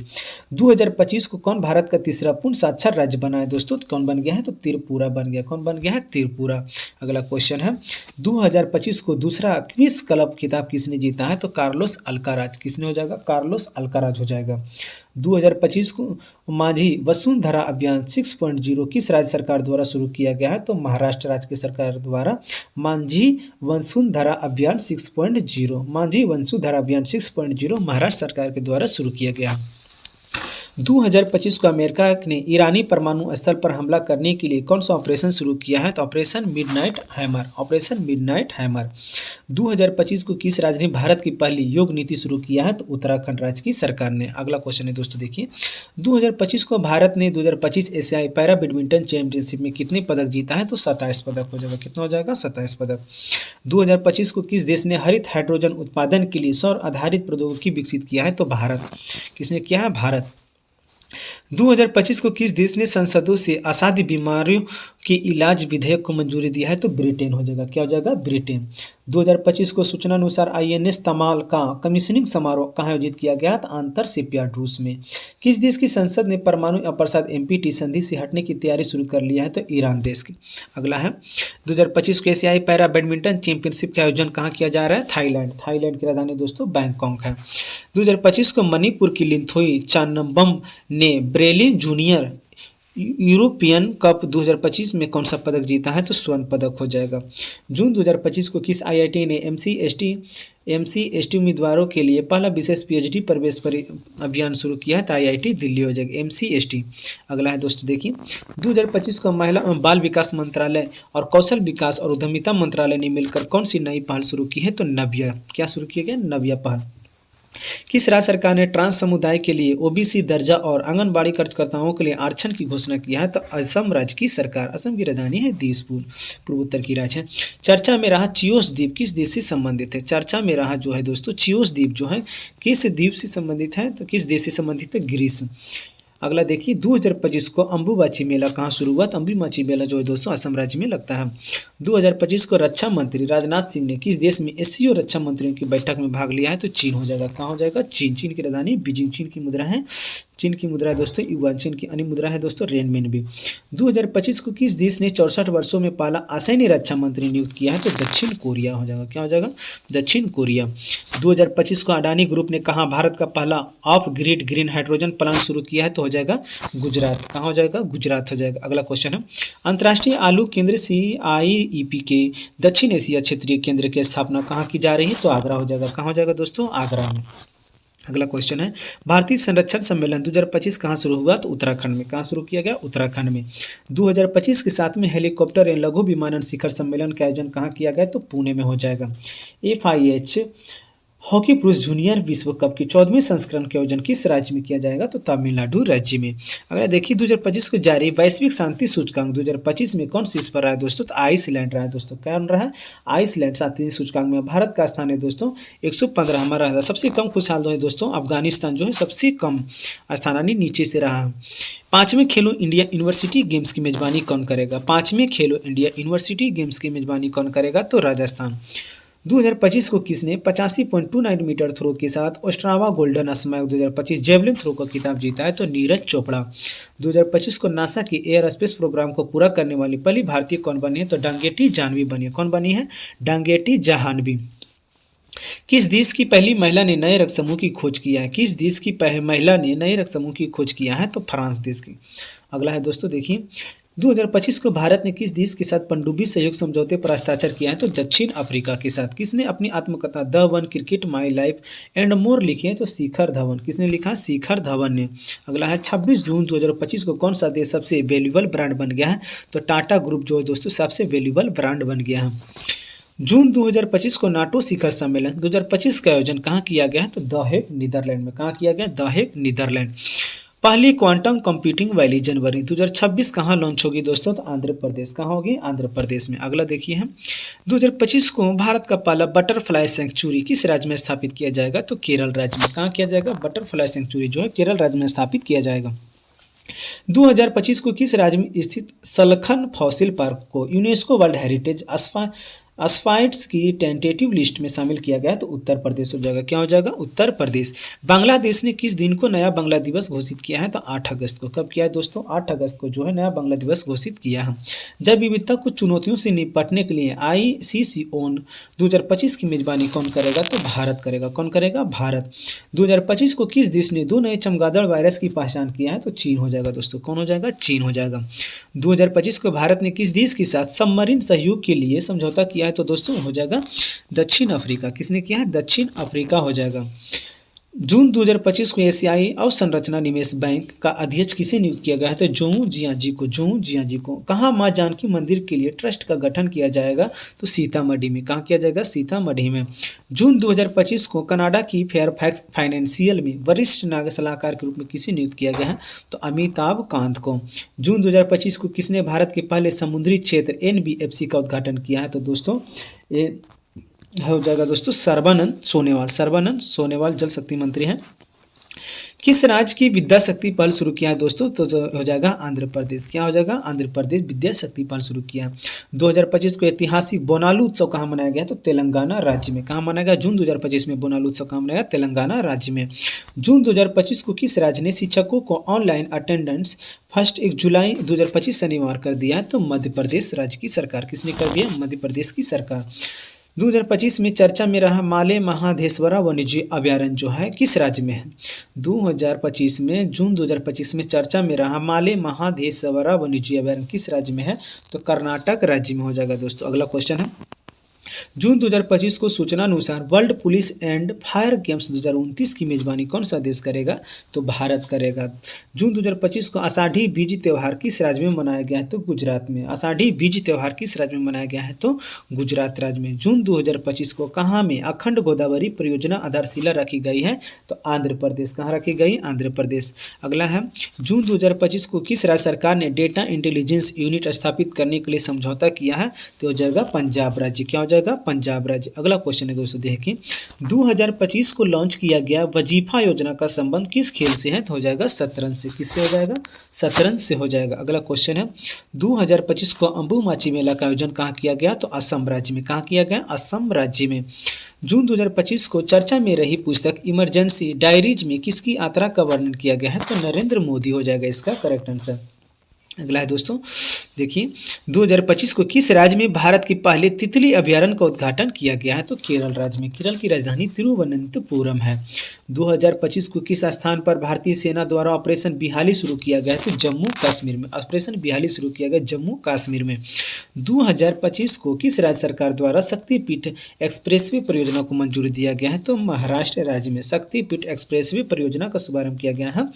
2025 को कौन भारत का तीसरा पूर्ण साक्षर राज्य बना है दोस्तों? तो कौन बन गया है? तो त्रिपुरा बन गया। कौन बन गया है? त्रिपुरा। अगला क्वेश्चन है, 2025 को दूसरा क्विज क्लब खिताब किसने जीता है? तो कार्लोस अल्काराज। किसने हो जाएगा? कार्लोस अल्काराज हो जाएगा। 2025 को माझी वसुंधरा अभियान 6.0 किस राज्य सरकार द्वारा शुरू किया गया है? तो महाराष्ट्र राज्य की सरकार द्वारा माझी वसुंधरा अभियान 6.0। माझी वसुंधरा अभियान 6.0 महाराष्ट्र सरकार के द्वारा शुरू किया गया। 2025 को अमेरिका ने ईरानी परमाणु स्थल पर हमला करने के लिए कौन सा ऑपरेशन शुरू किया है? तो operation midnight hammer. Operation midnight hammer. 2025 को किस राज्य ने भारत की पहली योग नीति शुरू किया है? तो उत्तराखंड राज्य की सरकार ने। अगला क्वेश्चन है दोस्तों देखिए, 2025 को भारत ने 2025 एशियाई पैरा बैडमिंटन चैंपियनशिप में कितने पदक जीता है? तो 27 पदक हो जाएगा। कितना हो जाएगा? 27 पदक। 2025 को किस देश ने हरित हाइड्रोजन उत्पादन के लिए सौर आधारित प्रौद्योगिकी विकसित किया है? तो भारत। किसने किया है? भारत। 2025 को किस देश ने संसदों से असाध्य बीमारियों के इलाज विधेयक को मंजूरी दिया है? तो ब्रिटेन हो जाएगा। क्या हो जाएगा? ब्रिटेन। 2025 को सूचना अनुसार आईएनएस तमाल का कमीशनिंग समारोह कहाँ आयोजित किया गया था? अंतर शिपयार्ड रूस में। किस देश की संसद ने परमाणु अप्रसाद एमपीटी संधि से हटने की तैयारी शुरू कर लिया है? तो ईरान देश की। अगला है 2025 को एशियाई पैरा बैडमिंटन चैंपियनशिप का आयोजन कहाँ किया जा रहा है? थाईलैंड। थाईलैंड की राजधानी दोस्तों बैंकॉक है। 2025 को मणिपुर की लिंथोई चान्नबम ने ब्रेली जूनियर यूरोपियन कप 2025 में कौन सा पदक जीता है? तो स्वर्ण पदक हो जाएगा। जून 2025 को किस आईआईटी ने एमसी एसटी उम्मीदवारों के लिए पहला विशेष पीएचडी प्रवेश अभियान शुरू किया है? तो आईआईटी दिल्ली हो जाएगा एमसीएसटी। अगला है दोस्तों देखिए 2025 को महिला बाल विकास मंत्रालय और कौशल विकास और उद्यमिता मंत्रालय ने मिलकर कौन सी नई पहल शुरू की है? तो नव्या। क्या शुरू किया गया? नव्या पहल। किस राज्य सरकार ने ट्रांस समुदाय के लिए ओबीसी दर्जा और आंगनबाड़ी कार्यकर्ताओं के लिए आरक्षण की घोषणा किया है? तो असम राज्य की सरकार। असम की राजधानी है दिसपुर, पूर्वोत्तर की राज्य है। चर्चा में रहा चियोस द्वीप किस देश से संबंधित है? चर्चा में रहा जो है दोस्तों चियोस द्वीप जो है किस द्वीप से संबंधित है? तो किस देश से संबंधित है? ग्रीस। अगला देखिए 2025 को अम्बुबाची मेला कहाँ शुरू हुआ? तो अम्बुबाची मेला जो है दोस्तों असम राज्य में लगता है। 2025 को रक्षा मंत्री राजनाथ सिंह ने किस देश में एससीओ रक्षा मंत्रियों की बैठक में भाग लिया है? तो चीन हो जाएगा। कहाँ हो जाएगा? चीन। चीन की राजधानी बीजिंग। चीन की मुद्रा है दोस्तों युआन। चीन की अन्य मुद्रा है दोस्तों रेनमिनबी। 2025 को किस देश ने 64 वर्षों में पहला आसैन्य रक्षा मंत्री नियुक्त किया है? तो दक्षिण कोरिया हो जाएगा। क्या हो जाएगा? दक्षिण कोरिया। 2025 को अडानी ग्रुप ने कहा भारत का पहला of grid green hydrogen plant शुरू किया है? तो हो जाएगा गुजरात। कहाँ हो जाएगा? गुजरात हो जाएगा। अगला क्वेश्चन है अंतर्राष्ट्रीय आलू केंद्र CIEP के दक्षिण एशिया क्षेत्रीय केंद्र की स्थापना कहाँ की जा रही है? तो आगरा हो जाएगा। कहाँ हो जाएगा दोस्तों? आगरा में। अगला क्वेश्चन है भारतीय संरक्षण सम्मेलन 2025 कहाँ शुरू हुआ? तो उत्तराखंड में। कहाँ शुरू किया गया? उत्तराखंड में। 2025 के साथ में हेलीकॉप्टर एवं लघु विमानन शिखर सम्मेलन का आयोजन कहाँ किया गया? तो पुणे में हो जाएगा। FIH हॉकी पुरुष जूनियर विश्व कप की 14वें संस्करण का आयोजन किस राज्य में किया जाएगा? तो तमिलनाडु राज्य में। अगर देखिए 2025 को जारी वैश्विक शांति सूचकांक 2025 में कौन शीर्ष पर रहा है दोस्तों? तो आइसलैंड रहा है दोस्तों। क्या रहा है? आइसलैंड शांति सूचकांक में। भारत का स्थान है दोस्तों 115 रहा। सबसे कम खुशहाल जो है दोस्तों अफगानिस्तान जो है सबसे कम स्थान यानी नीचे से रहा है। 5वें खेलो इंडिया यूनिवर्सिटी गेम्स की मेजबानी कौन करेगा? 5वें खेलो इंडिया यूनिवर्सिटी गेम्स की मेजबानी कौन करेगा? तो राजस्थान। 2025 को किसने 85.29 मीटर थ्रो के साथ ओस्ट्रावा गोल्डन स्मैक 2025 जेवलिन थ्रो का खिताब जीता है? तो नीरज चोपड़ा। 2025 को नासा के एयर स्पेस प्रोग्राम को पूरा करने वाली पहली भारतीय कौन बनी है? तो डांगेटी जानवी बनी है। कौन बनी है? डांगेटी जहानवी। किस देश की पहली महिला ने नए रक्त समूह की खोज किया है? किस देश की महिला ने नए रक्त समूह की खोज किया है? तो फ्रांस देश की। अगला है दोस्तों देखिए 2025 को भारत ने किस देश के साथ पनडुब्बी सहयोग समझौते पर हस्ताक्षर किया है? तो दक्षिण अफ्रीका के साथ। किसने अपनी आत्मकथा the one cricket my life and more लिखी है? तो शिखर धवन। किसने लिखा? शिखर धवन ने। अगला है 26 जून 2025 को कौन सा देश सबसे वैल्यूएबल ब्रांड बन गया है? तो टाटा ग्रुप जो है दोस्तों सबसे वैल्यूएबल ब्रांड बन गया है। जून 2025 को नाटो शिखर सम्मेलन 2025 का आयोजन कहाँ किया गया है? तो द हेग नीदरलैंड में। कहाँ किया गया? The Hague Netherlands. पहली क्वांटम कंप्यूटिंग वैली जनवरी 2026 कहाँ लॉन्च होगी दोस्तों? तो आंध्र प्रदेश। कहाँ होगी? आंध्र प्रदेश में। अगला देखिए हम 2025 को भारत का पहला बटरफ्लाई सेंचुरी किस राज्य में स्थापित किया जाएगा? तो केरल राज्य में। कहाँ किया जाएगा? बटरफ्लाई सेंचुरी जो है केरल राज्य में स्थापित किया जाएगा। 2025 को किस राज्य में स्थित सलखन फॉसिल पार्क को यूनेस्को वर्ल्ड हेरिटेज साइट्स की टेंटेटिव लिस्ट में शामिल किया गया? तो उत्तर प्रदेश हो जाएगा। क्या हो जाएगा? उत्तर प्रदेश। बांग्लादेश ने किस दिन को नया बांग्ला दिवस घोषित किया है? तो 8 अगस्त को। कब किया है दोस्तों? 8 अगस्त को जो है नया बांग्ला दिवस घोषित किया है। जैव विविधता को चुनौतियों से निपटने के लिए ICCON 2025 की मेजबानी कौन करेगा? तो भारत करेगा। कौन करेगा? भारत। 2025 को किस देश ने 2 नए चमगादड़ वायरस की पहचान किया है? तो चीन हो जाएगा दोस्तों। कौन हो जाएगा? चीन हो जाएगा। 2025 को भारत ने किस देश के साथ सबमरीन सहयोग के लिए समझौता किया है? तो दोस्तों हो जाएगा दक्षिण अफ्रीका। किसने किया है? दक्षिण अफ्रीका हो जाएगा। जून 2025 को एशियाई अवसंरचना निवेश बैंक का अध्यक्ष किसे नियुक्त किया गया है? तो जोऊ जियाजी को। कहाँ मां जानकी मंदिर के लिए ट्रस्ट का गठन किया जाएगा? तो सीतामढ़ी में। कहाँ किया जाएगा? सीतामढ़ी में। जून 2025 को कनाडा की फेयरफैक्स फाइनेंशियल में वरिष्ठ नागरिक सलाहकार के रूप में किसे नियुक्त किया गया है? तो अमिताभ कांत को। जून 2025 को किसने भारत के पहले समुद्री क्षेत्र NBFC का उद्घाटन किया है? तो दोस्तों ये हो जाएगा दोस्तों सर्बानंद सोनोवाल जल शक्ति मंत्री हैं। किस राज्य की विद्या शक्ति पहल शुरू किया है दोस्तों? तो जो हो जाएगा आंध्र प्रदेश। क्या हो जाएगा? आंध्र प्रदेश विद्या शक्ति पहल शुरू किया। 2025 को ऐतिहासिक बोनालू उत्सव कहाँ मनाया गया? तो तेलंगाना राज्य में। कहाँ मनाया गया? जून 2025 में बोनालू उत्सव कहाँ मनाया गया? तेलंगाना राज्य में। जून 2025 को किस राज्य ने शिक्षकों को ऑनलाइन अटेंडेंस फर्स्ट 1 जुलाई 2025 शनिवार कर दिया है? तो मध्य प्रदेश राज्य की सरकार। किसने कर दिया? मध्य प्रदेश की सरकार। 2025 में चर्चा में रहा माले महादेश्वरा वन्यजीव अभयारण्य जो है किस राज्य में है? 2025 में जून 2025 में चर्चा में रहा माले महादेश्वरा वन्यजीव अभयारण्य किस राज्य में है? तो कर्नाटक राज्य में हो जाएगा दोस्तों। अगला क्वेश्चन है, जून 2025 को सूचना अनुसार world police and fire games 2029 की मेजबानी कौन सा देश करेगा? तो भारत करेगा। जून 2025 को आषाढ़ी बीज त्यौहार किस राज्य में मनाया गया है? तो गुजरात में। आषाढ़ी बीज त्यौहार किस राज्य में मनाया गया है? तो गुजरात राज्य में। जून 2025 को कहाँ में अखंड गोदावरी परियोजना आधारशिला रखी गई है? तो आंध्र प्रदेश। कहाँ रखी गई? आंध्र प्रदेश। अगला है, जून 2025 को किस राज्य सरकार ने डेटा इंटेलिजेंस यूनिट स्थापित करने के लिए समझौता किया है? तो हो जाएगा पंजाब राज्य। क्या हो जाएगा? पंजाब राज्य। अगला क्वेश्चन है दोस्तों देखिए, 2025 को लॉन्च किया गया वजीफा योजना का संबंध किस खेल से है? तो हो जाएगा शतरंज से। किससे हो जाएगा? शतरंज से हो जाएगा। अगला क्वेश्चन है, 2025 को अंबुमाची मेला का आयोजन कहाँ किया गया? तो असम राज्य में। कहाँ किया गया? असम राज्य में। जून 2025 को चर्चा में रही पुस्तक इमरजेंसी डायरीज में किसकी यात्रा का वर्णन किया गया है? तो नरेंद्र मोदी हो जाएगा इसका करेक्ट आंसर। अगला है दोस्तों देखिए, 2025 को किस राज्य में भारत के पहले तितली अभयारण्य का उद्घाटन किया गया है? तो केरल राज्य में। केरल की राजधानी तिरुवनंतपुरम है। 2025 को किस स्थान पर भारतीय सेना द्वारा ऑपरेशन बिहाली शुरू किया गया है? तो जम्मू कश्मीर में। ऑपरेशन बिहाली शुरू किया गया जम्मू कश्मीर में। 2025 को किस राज्य सरकार द्वारा शक्तिपीठ एक्सप्रेसवे परियोजना को मंजूरी दिया गया है? तो महाराष्ट्र राज्य में। शक्तिपीठ एक्सप्रेसवे परियोजना का शुभारंभ किया गया है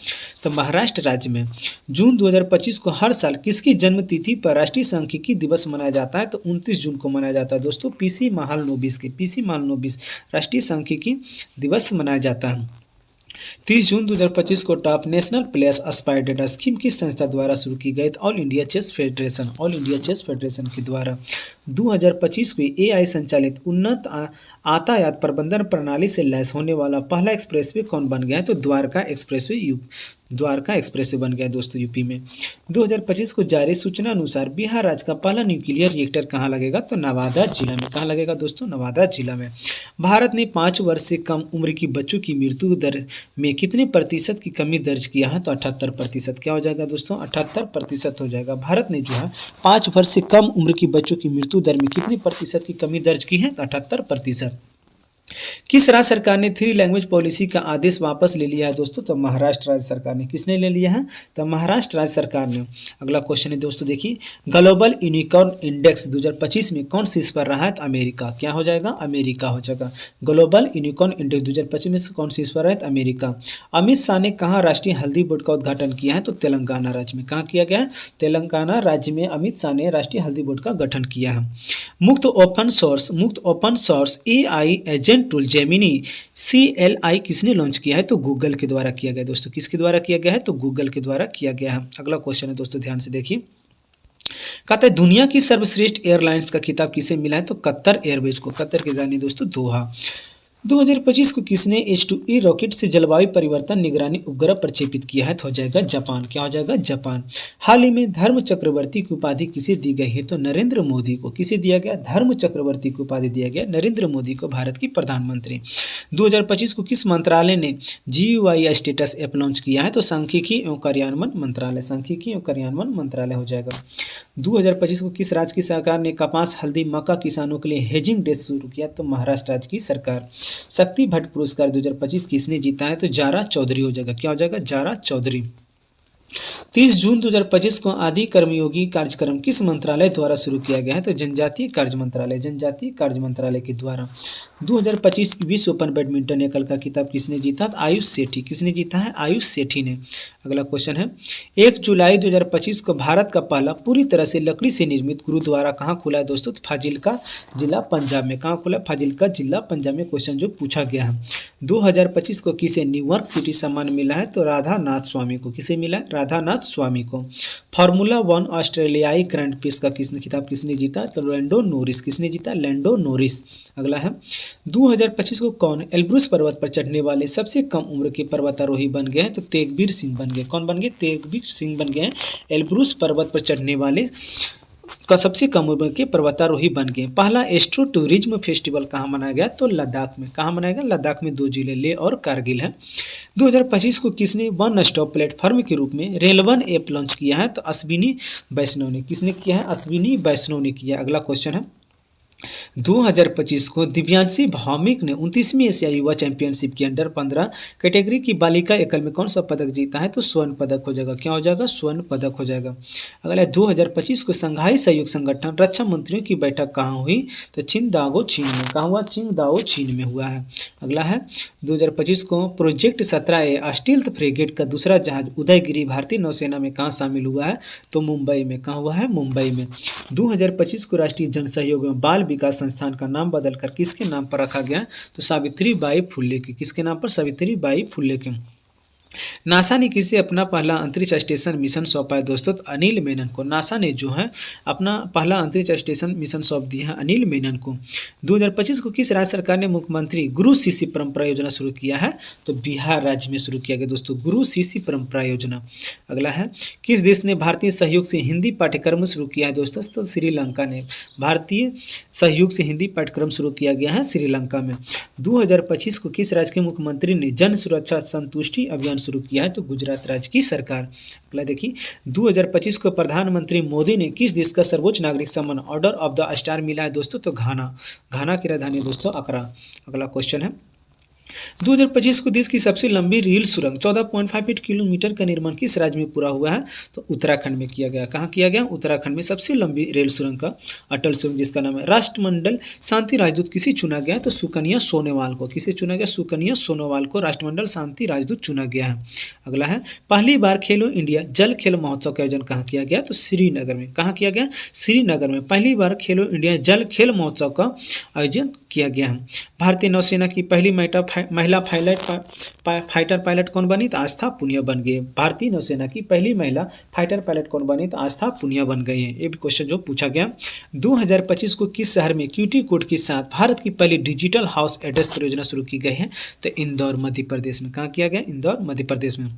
तो महाराष्ट्र राज्य में। जून 2025 को हर साल किसकी जन्म तिथि पर राष्ट्रीय सांख्यिकी दिवस मनाया जाता है? तो 29 जून को मनाया जाता है दोस्तों। पीसी महालनोबिस के। पीसी महालनोबिस राष्ट्रीय सांख्यिकी दिवस मनाया जाता है। 30 जून 2025 को top national players aspire data scheme किस संस्था द्वारा शुरू की गई? All India Chess Federation. All India Chess Federation के द्वारा। 2025 को एआई संचालित उन्नत यातायात प्रबंधन प्रणाली से लैस होने वाला पहला एक्सप्रेसवे कौन बन गया है? तो द्वारका एक्सप्रेसवे बन गया दोस्तों यूपी में। 2025 को जारी सूचना अनुसार बिहार राज्य का पहला न्यूक्लियर रिएक्टर कहाँ लगेगा? तो नवादा जिला में। कहाँ लगेगा दोस्तों? नवादा जिला में। भारत ने 5 वर्ष से कम उम्र की बच्चों की मृत्यु दर में कितने प्रतिशत की कमी दर्ज किया है? तो 78%। क्या हो जाएगा दोस्तों? 78% हो जाएगा। भारत ने जो है 5 वर्ष से कम उम्र की बच्चों की मृत्यु दर में कितने प्रतिशत की कमी दर्ज की है? तो 78%। किस राज्य सरकार ने 3 लैंग्वेज पॉलिसी का आदेश वापस ले लिया है दोस्तों? तो महाराष्ट्र राज्य सरकार ने। किसने ले लिया है? तो महाराष्ट्र राज्य सरकार ने। अगला क्वेश्चन है दोस्तों देखिए, ग्लोबल यूनिकॉर्न इंडेक्स 2025 में कौन शीर्ष पर रहा है? तो अमेरिका। क्या हो जाएगा? अमेरिका हो जाएगा। ग्लोबल यूनिकॉर्न इंडेक्स 2025 में कौन शीर्ष पर रहा है? तो अमेरिका। अमित शाह ने कहाँ राष्ट्रीय हल्दी बोर्ड का उद्घाटन किया है? तो तेलंगाना राज्य में। कहाँ किया गया है? तेलंगाना राज्य में अमित शाह ने राष्ट्रीय हल्दी बोर्ड का गठन किया है। मुक्त open source AI agent tool Gemini CLI किसने लॉन्च किया है? तो गूगल के द्वारा किया गया दोस्तों। किसके द्वारा किया गया है? तो गूगल के द्वारा किया गया है। अगला क्वेश्चन है दोस्तों ध्यान से देखिए, कहता है दुनिया की सर्वश्रेष्ठ एयरलाइंस का खिताब किसे मिला है? तो कतर एयरवेज को। कतर के जानिए दोस्तों दोहा। 2025 को किसने H2E रॉकेट से जलवायु परिवर्तन निगरानी उपग्रह प्रक्षेपित किया है? तो हो जाएगा जापान। क्या हो जाएगा? जापान। हाल ही में धर्म चक्रवर्ती की उपाधि किसे दी गई है? तो नरेंद्र मोदी को। किसे दिया गया? धर्म चक्रवर्ती की उपाधि दिया गया नरेंद्र मोदी को, भारत की प्रधानमंत्री। 2025 को किस मंत्रालय ने GUI स्टेटस ऐप लॉन्च किया है? तो सांख्यिकी एवं कार्यान्वयन मंत्रालय। सांख्यिकी एवं कार्यान्वयन मंत्रालय हो जाएगा। 2025 को किस राज्य की सरकार ने कपास, हल्दी, मक्का किसानों के लिए हेजिंग डेस्क शुरू किया? तो महाराष्ट्र राज्य की सरकार। शक्ति भट्ट पुरस्कार 2025 किसने जीता है? तो जारा चौधरी हो जाएगा। क्या हो जाएगा? जारा चौधरी। 30 जून 2025 को आदि कर्मयोगी कार्यक्रम किस मंत्रालय द्वारा शुरू किया गया है? तो जनजातीय कार्य मंत्रालय। जनजातीय कार्य मंत्रालय के द्वारा। 2025 विश्व ओपन बैडमिंटन एकल का खिताब किसने जीता? तो आयुष सेठी। किसने जीता है? आयुष सेठी ने। अगला क्वेश्चन है, 1 जुलाई 2025 को भारत का पहला पूरी तरह से लकड़ी से निर्मित गुरुद्वारा कहाँ खुला है दोस्तों? तो फाजिल्का जिला पंजाब में। कहाँ खुला? फाजिल्का जिला पंजाब में क्वेश्चन जो पूछा गया है। 2025 को किसे न्यूयॉर्क सिटी सम्मान मिला है? तो राधा नाथ स्वामी को। किसे मिला है? राधानाथ स्वामी को। फार्मूला 1 ऑस्ट्रेलियाई ग्रैंड प्रिक्स का खिताब किसने जीता? तो लैंडो नॉरिस। किसने जीता? Lando Norris. अगला है 2025 को कौन एल्ब्रुस पर्वत पर चढ़ने वाले सबसे कम उम्र के पर्वतारोही बन गए हैं? तो तेगबीर सिंह बन गए। कौन बन गए? तेगबीर सिंह बन गए हैं एल्ब्रुस पर्वत पर चढ़ने वाले का सबसे कम उम्र के पर्वतारोही बन गए। पहला एस्ट्रो टूरिज्म फेस्टिवल कहाँ मनाया गया? तो लद्दाख में। कहाँ मनाया गया? लद्दाख में। 2 जिले लेह और कारगिल है। 2025 को किसने वन स्टॉप प्लेटफॉर्म के रूप में रेलवन ऐप लॉन्च किया है? तो अश्विनी वैष्णव ने। किसने किया है? अश्विनी वैष्णव ने किया। अगला क्वेश्चन है 2025 को दिव्यांशी भौमिक ने 29वीं एशिया युवा चैंपियनशिप की अंडर 15 कैटेगरी की बालिका एकल में कौन सा पदक जीता है? तो स्वर्ण पदक हो जाएगा। क्या हो जाएगा? स्वर्ण पदक हो जाएगा। अगला 2025 को संघाई सहयोग संगठन रक्षा मंत्रियों की बैठक कहाँ हुई? तो चिंगदाओ चीन में। कहाँ हुआ? चिंगदाओ चीन में हुआ है। अगला है 2025 को प्रोजेक्ट 17A स्टील्थ फ्रिगेट का दूसरा जहाज उदयगिरी भारतीय नौसेना में कहाँ शामिल हुआ है? तो मुंबई में। कहाँ हुआ है? मुंबई में। 2025 को राष्ट्रीय जन सहयोग एवं बाल विकास संस्थान का नाम बदलकर किसके नाम पर रखा गया? तो सावित्रीबाई फुले के। किसके नाम पर? सावित्रीबाई फुले के। नासा ने किसे अपना पहला अंतरिक्ष स्टेशन मिशन सौंपा है दोस्तों? तो अनिल मेनन को। नासा ने जो है अपना पहला अंतरिक्ष स्टेशन मिशन सौंप दिया है अनिल मेनन को। 2025 को किस राज्य सरकार ने मुख्यमंत्री गुरु शिष्य परंपरा योजना शुरू किया है? तो बिहार राज्य में शुरू किया गया दोस्तों गुरु शिष्य परंपरा योजना। अगला है किस देश ने भारतीय सहयोग से हिंदी पाठ्यक्रम शुरू किया है दोस्तों? तो श्रीलंका ने। भारतीय सहयोग से हिंदी पाठ्यक्रम शुरू किया गया है श्रीलंका में। 2025 को किस राज्य के मुख्यमंत्री ने जन सुरक्षा संतुष्टि अभियान शुरू किया है? तो गुजरात राज्य की सरकार। अगला देखिए 2025 को प्रधानमंत्री मोदी ने किस देश का सर्वोच्च नागरिक सम्मान ऑर्डर ऑफ द स्टार मिला है दोस्तों? तो घाना की राजधानी दोस्तों अकरा। अगला क्वेश्चन है 2025 को देश की सबसे लंबी रेल सुरंग 14.58 किलोमीटर का निर्माण किस राज्य में पूरा हुआ है? तो उत्तराखंड में किया गया। कहाँ किया गया? उत्तराखंड में सबसे लंबी रेल सुरंग का अटल सुरंग जिसका नाम है। राष्ट्रमंडल शांति राजदूत किसे चुना गया है? तो सुकन्या सोनोवाल को। किसे चुना गया? सुकन्या सोनोवाल को राष्ट्रमंडल शांति राजदूत चुना गया है। अगला है पहली बार खेलो इंडिया जल खेल महोत्सव का आयोजन कहाँ किया गया? तो श्रीनगर में। कहाँ किया गया? श्रीनगर में पहली बार खेलो इंडिया जल खेल महोत्सव का आयोजन किया गया है। भारतीय नौसेना की पहली महिला फाइटर पायलट कौन बनी? तो आस्था पुनिया बन गई। भारतीय नौसेना की पहली महिला फाइटर पायलट कौन बनी? तो आस्था पुनिया बन गई है। ये भी क्वेश्चन जो पूछा गया। 2025 को किस शहर में क्यूटी कोड के साथ भारत की पहली डिजिटल हाउस एड्रेस परियोजना शुरू की गई है? तो इंदौर मध्य प्रदेश में। कहाँ किया गया? इंदौर मध्य प्रदेश में।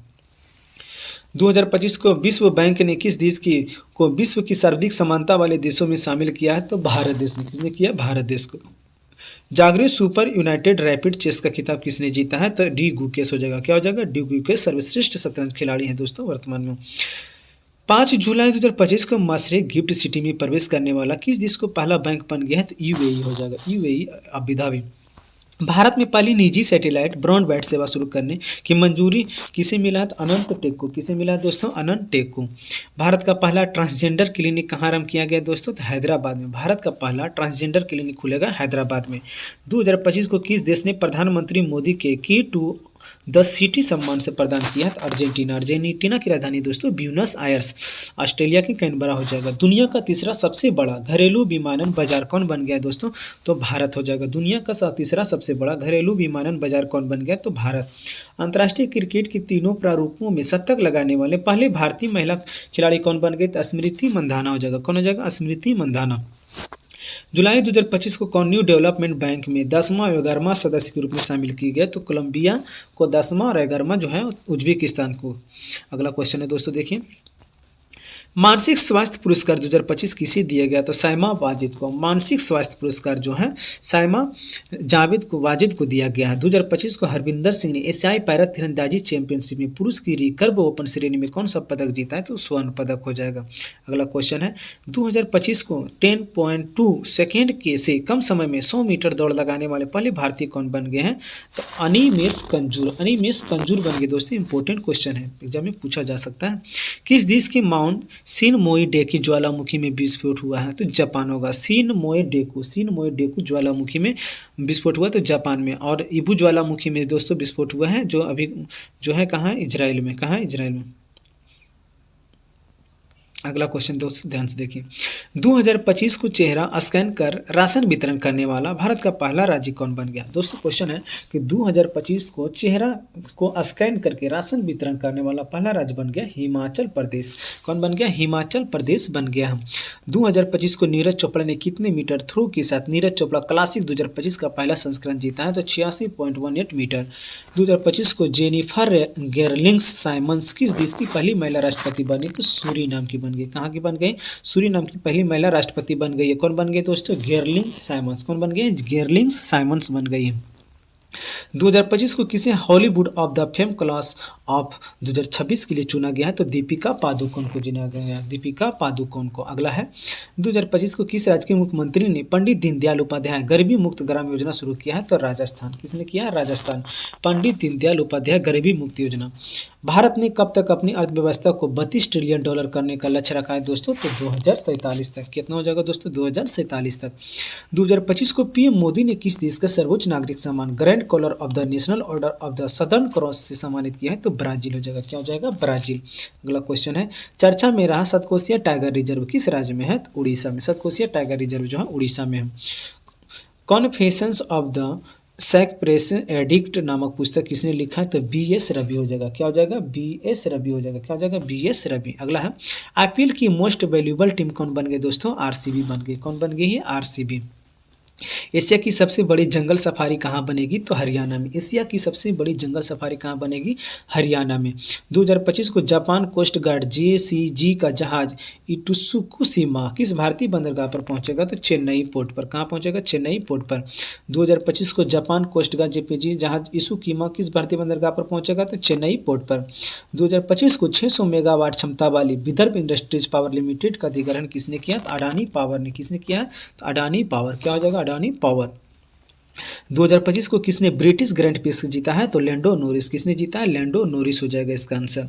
2025 को विश्व बैंक ने किस देश को विश्व की सर्वाधिक समानता वाले देशों में शामिल किया है? तो भारत देश ने। किसने किया? भारत देश को। जागृत सुपर यूनाइटेड रैपिड चेस का खिताब किसने जीता है? तो डी गुकेश हो जाएगा। क्या हो जाएगा? डी गुकेश सर्वश्रेष्ठ शतरंज खिलाड़ी हैं दोस्तों वर्तमान में। 5 जुलाई 2025 को मसरे गिफ्ट सिटी में प्रवेश करने वाला किस देश को पहला बैंक बन गया है? तो यूएई हो जाएगा। UAE Abu Dhabi. भारत में पहली निजी सैटेलाइट ब्रॉडबैंड सेवा शुरू करने की मंजूरी किसे मिला है? तो अनंत टेक को। किसे मिला है दोस्तों? अनंत टेक को। भारत का पहला ट्रांसजेंडर क्लिनिक कहाँ आरंभ किया गया दोस्तों? तो हैदराबाद में। भारत का पहला ट्रांसजेंडर क्लिनिक खुलेगा हैदराबाद में। 2025 को किस देश ने प्रधानमंत्री मोदी के की टू द सिटी सम्मान से प्रदान किया है? अर्जेंटीना। अर्जेंटीना की राजधानी दोस्तों ब्यूनस आयर्स। ऑस्ट्रेलिया की कैनबरा हो जाएगा। दुनिया का तीसरा सबसे बड़ा घरेलू विमानन बाजार कौन बन गया है दोस्तों? तो भारत हो जाएगा। दुनिया का तीसरा सबसे बड़ा घरेलू विमानन बाजार कौन बन गया? तो भारत। अंतर्राष्ट्रीय क्रिकेट के तीनों प्रारूपों में शतक लगाने वाले पहले भारतीय महिला खिलाड़ी कौन बन गए? तो स्मृति मंधाना हो जाएगा। कौन हो जाएगा? स्मृति मंधाना। जुलाई 2025 को कौन न्यू डेवलपमेंट बैंक में 10वां और 11वां सदस्य के रूप में शामिल किए गए? तो कोलंबिया को 10वां और 11वां जो है उज्बेकिस्तान को। अगला क्वेश्चन है दोस्तों देखिए मानसिक स्वास्थ्य पुरस्कार 2025 किसे दिया गया? तो साइमा वाजिद को। मानसिक स्वास्थ्य पुरस्कार जो है साइमा वाजिद को दिया गया है। 2025 को हरविंदर सिंह ने एशियाई पैरा तीरंदाजी चैंपियनशिप में पुरुष की रिकर्व ओपन श्रेणी में कौन सा पदक जीता है? तो स्वर्ण पदक हो जाएगा। अगला क्वेश्चन है 2025 को 10.2 सेकेंड के से कम समय में 100 मीटर दौड़ लगाने वाले पहले भारतीय कौन बन गए हैं? तो अनिमेश कंजूर। अनिमेश कंजूर बन गए दोस्तों। इंपॉर्टेंट क्वेश्चन है, एग्जाम में पूछा जा सकता है। किस देश के माउंट सिनमोई डेकू ज्वालामुखी में विस्फोट हुआ है? तो जापान होगा। सिनमोई डेकू ज्वालामुखी में विस्फोट हुआ तो जापान में। और इबू ज्वालामुखी में दोस्तों विस्फोट हुआ है जो अभी जो है कहाँ? इजराइल में। कहाँ? इजराइल में। अगला क्वेश्चन दोस्तों ध्यान से देखिए, 2025 को चेहरा स्कैन कर राशन वितरण करने वाला भारत का पहला राज्य कौन बन गया। दोस्तों क्वेश्चन है कि 2025 को चेहरा को स्कैन करके राशन वितरण करने वाला पहला राज्य बन गया हिमाचल प्रदेश। कौन बन गया? हिमाचल प्रदेश बन गया। 2025 को नीरज चोपड़ा ने कितने मीटर थ्रो के साथ नीरज चोपड़ा क्लासिक 2025 का पहला संस्करण जीता है? तो 86.18 मीटर। 2025 को जेनिफर गेरलिंग्स साइमंस किस देश की पहली महिला राष्ट्रपति बनी? तो सूरीनाम की बन गई। कहाँ की बन गई? सूरीनाम की पहली महिला राष्ट्रपति बन गई है। कौन बन गई दोस्तों? गेरलिंग्स साइमंस। कौन बन गई? गेरलिंग्स साइमंस बन गई है। 2025 को किसे Hollywood of the fame class of 2026 के लिए चुना गया है? तो दीपिका पादुकोण को चुना गया है, दीपिका पादुकोण को। अगला है 2025 को किस राज्य के मुख्यमंत्री ने पंडित दीनदयाल उपाध्याय गरीबी मुक्त ग्राम योजना शुरू किया है? तो राजस्थान। किसने किया? राजस्थान। पंडित दीनदयाल उपाध्याय गरीबी मुक्त योजना। भारत ने कब तक अपनी अर्थव्यवस्था को 32 ट्रिलियन डॉलर करने का लक्ष्य रखा है दोस्तों? तो 2047 तक। कितना हो जाएगा दोस्तों? 2047 तक। 2025 को पीएम मोदी ने किस देश का सर्वोच्च नागरिक सम्मान Grand Collar of the National Order of the Southern Cross से सम्मानित किया है? तो ब्राजील हो जाएगा। क्या हो जाएगा? ब्राजील। अगला क्वेश्चन है, चर्चा में रहा सतकोसिया टाइगर रिजर्व किस राज्य में है? तो उड़ीसा में। सतकोसिया टाइगर रिजर्व जो है उड़ीसा में है। कॉन्फेशंस ऑफ द सैकप्रेस एडिक्ट नामक पुस्तक किसने लिखा है? तो बीएस रवि हो जाएगा। क्या हो जाएगा? बीएस रवि हो जाएगा। क्या हो जाएगा? बीएस रवि। अगला है, आईपीएल की मोस्ट वैल्यूएबल टीम कौन बन गई दोस्तों? आरसीबी बन गई। कौन बन गई है? आरसीबी। एशिया की सबसे बड़ी जंगल सफारी कहाँ बनेगी? तो हरियाणा में। एशिया की सबसे बड़ी जंगल सफारी कहाँ बनेगी? हरियाणा में। 2025 को जापान कोस्ट गार्ड जेसीजी का जहाज इटुसुकुशिमा किस भारतीय बंदरगाह पर पहुंचेगा? तो चेन्नई पोर्ट पर। कहाँ पहुंचेगा? चेन्नई पोर्ट पर। 2025 को जापान कोस्ट गार्ड जेपीजी जहाज इसुकिमा किस भारतीय बंदरगाह पर पहुंचेगा? तो चेन्नई पोर्ट पर। 2025 को 600 मेगावाट क्षमता वाली विदर्भ इंडस्ट्रीज पावर लिमिटेड का अधिग्रहण किसने किया? तो अडानी पावर ने। किसने किया? तो अडानी पावर। क्या हो जाएगा? अडानी पावर। 2025 को किसने ब्रिटिश ग्रैंड प्रिक्स जीता है? तो लैंडो नोरिस। किसने जीता है? लैंडो नोरिस हो जाएगा इसका आंसर।